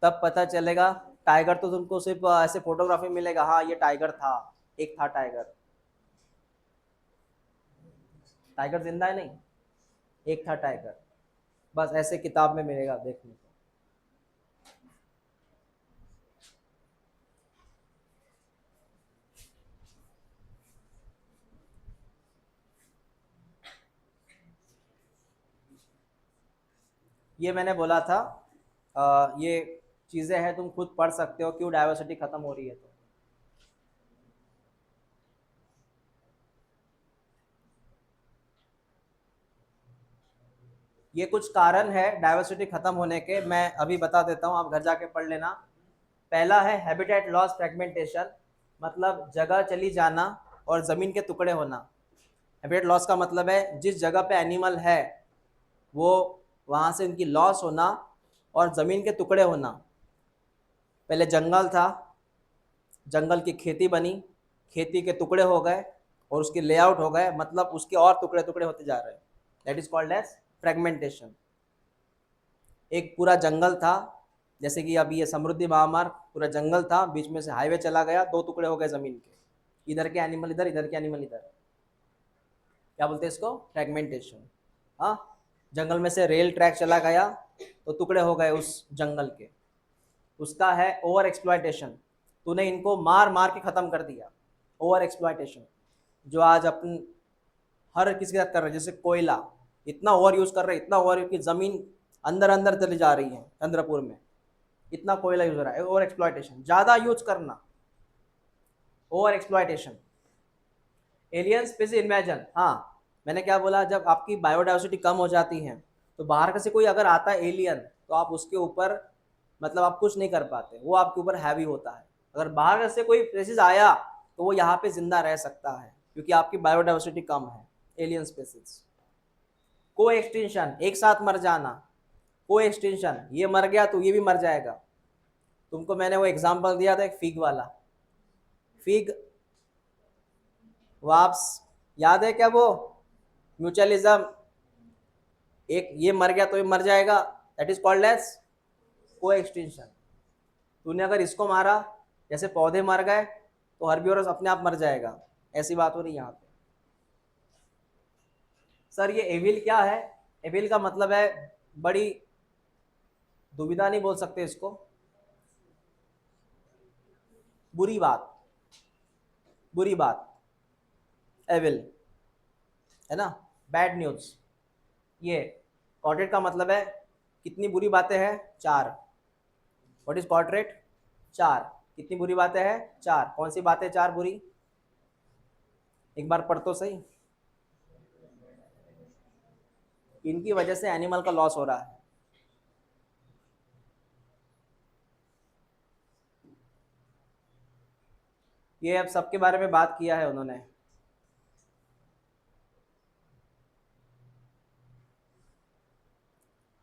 तब पता चलेगा। टाइगर तो तुमको सिर्फ ऐसे फोटोग्राफी मिलेगा, हाँ ये टाइगर था, एक था टाइगर। टाइगर जिंदा है नहीं, एक था टाइगर, बस ऐसे किताब में मिलेगा देखने को। ये मैंने बोला था, ये चीज़ें हैं तुम खुद पढ़ सकते हो क्यों डाइवर्सिटी खत्म हो रही है। तो ये कुछ कारण है डाइवर्सिटी खत्म होने के, मैं अभी बता देता हूँ, आप घर जाके पढ़ लेना। पहला है हैबिटेट लॉस फ्रेगमेंटेशन, मतलब जगह चली जाना और ज़मीन के टुकड़े होना। हैबिटेट लॉस का मतलब है जिस जगह पे एनिमल है वो वहाँ से उनकी लॉस होना और ज़मीन के टुकड़े होना। पहले जंगल था, जंगल की खेती बनी, खेती के टुकड़े हो गए और उसके लेआउट हो गए, मतलब उसके और टुकड़े टुकड़े होते जा रहे हैं। That is called as fragmentation. एक पूरा जंगल था, जैसे कि अभी ये समृद्धि महामार्ग पूरा जंगल था, बीच में से हाईवे चला गया, दो टुकड़े हो गए ज़मीन के, इधर के एनिमल इधर, इधर के एनिमल इधर। क्या बोलते हैं इसको? फ्रेगमेंटेशन। हाँ, जंगल में से रेल ट्रैक चला गया तो टुकड़े हो गए उस जंगल के, उसका है ओवर एक्सप्लॉयटेशन। तूने इनको मार मार के ख़त्म कर दिया, ओवर एक्सप्लॉयटेशन। जो आज अपन हर किसी के साथ कर रहे हैं, जैसे कोयला इतना ओवर यूज़ कर रहे हैं, इतना ओवर कि ज़मीन अंदर अंदर चली जा रही है, चंद्रपुर में इतना कोयला यूज़ हो रहा है। ओवर एक्सप्लॉयटेशन, ज़्यादा यूज करना, over exploitation. Alien species imagine, हाँ मैंने क्या बोला, जब आपकी बायोडाइवर्सिटी कम हो जाती है तो बाहर का से कोई अगर आता है एलियन, तो आप उसके ऊपर मतलब आप कुछ नहीं कर पाते, वो आपके ऊपर हैवी होता है। अगर बाहर से कोई स्पीसीज आया तो वो यहाँ पे जिंदा रह सकता है क्योंकि आपकी बायोडाइवर्सिटी कम है। Alien species. को एक्सटेंशन, एक साथ मर जाना, को एक्सटेंशन, ये मर गया तो ये भी मर जाएगा। तुमको मैंने वो एग्जांपल दिया था एक फिग वाला, फिग वाप्स, याद है क्या वो म्यूचुअलिज्म, एक ये मर गया तो ये मर जाएगा, दैट इज कॉल्ड एज को एक्सटेंशन। तूने अगर इसको मारा, जैसे पौधे मर गए तो हर्बिवोरस अपने आप मर जाएगा, ऐसी बात हो रही यहाँ पे। सर ये एविल क्या है? एविल का मतलब है बड़ी दुविधा, नहीं बोल सकते इसको, बुरी बात, बुरी बात, एविल, है ना, बैड न्यूज। ये कॉर्टरेट का मतलब है कितनी बुरी बातें हैं, चार। व्हाट इज कॉर्टरेट? चार। कितनी बुरी बातें हैं? चार। कौन सी बातें चार बुरी? एक बार पढ़ तो सही। इनकी वजह से एनिमल का लॉस हो रहा है। ये अब सबके बारे में बात किया है उन्होंने।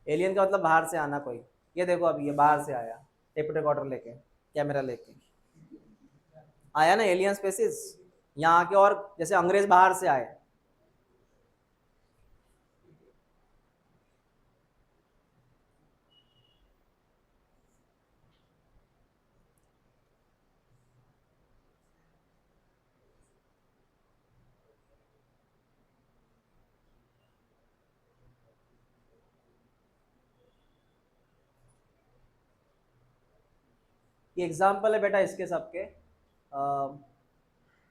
एलियन का मतलब बाहर से आना कोई। ये देखो अभी ये बाहर से आया, टेप रिकॉर्डर लेके, कैमरा लेके आया ना, एलियन स्पेसिस यहाँ के। और जैसे अंग्रेज बाहर से आए, ये एग्जाम्पल है बेटा इसके सबके।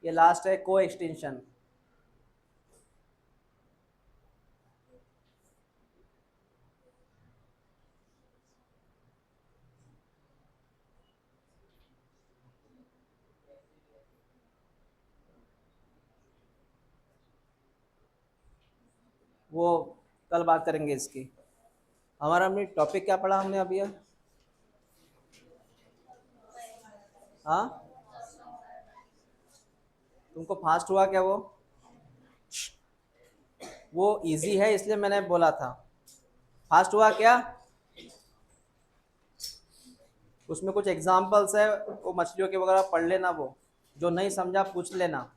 ये लास्ट है को एक्सटेंशन। वो कल बात करेंगे इसकी। हमारा हमने टॉपिक क्या पढ़ा हमने अभी? हाँ, तुमको फास्ट हुआ क्या? वो इजी है इसलिए मैंने बोला था। फास्ट हुआ क्या? उसमें कुछ एग्जाम्पल्स है, वो मछलियों के वगैरह पढ़ लेना, वो जो नहीं समझा पूछ लेना।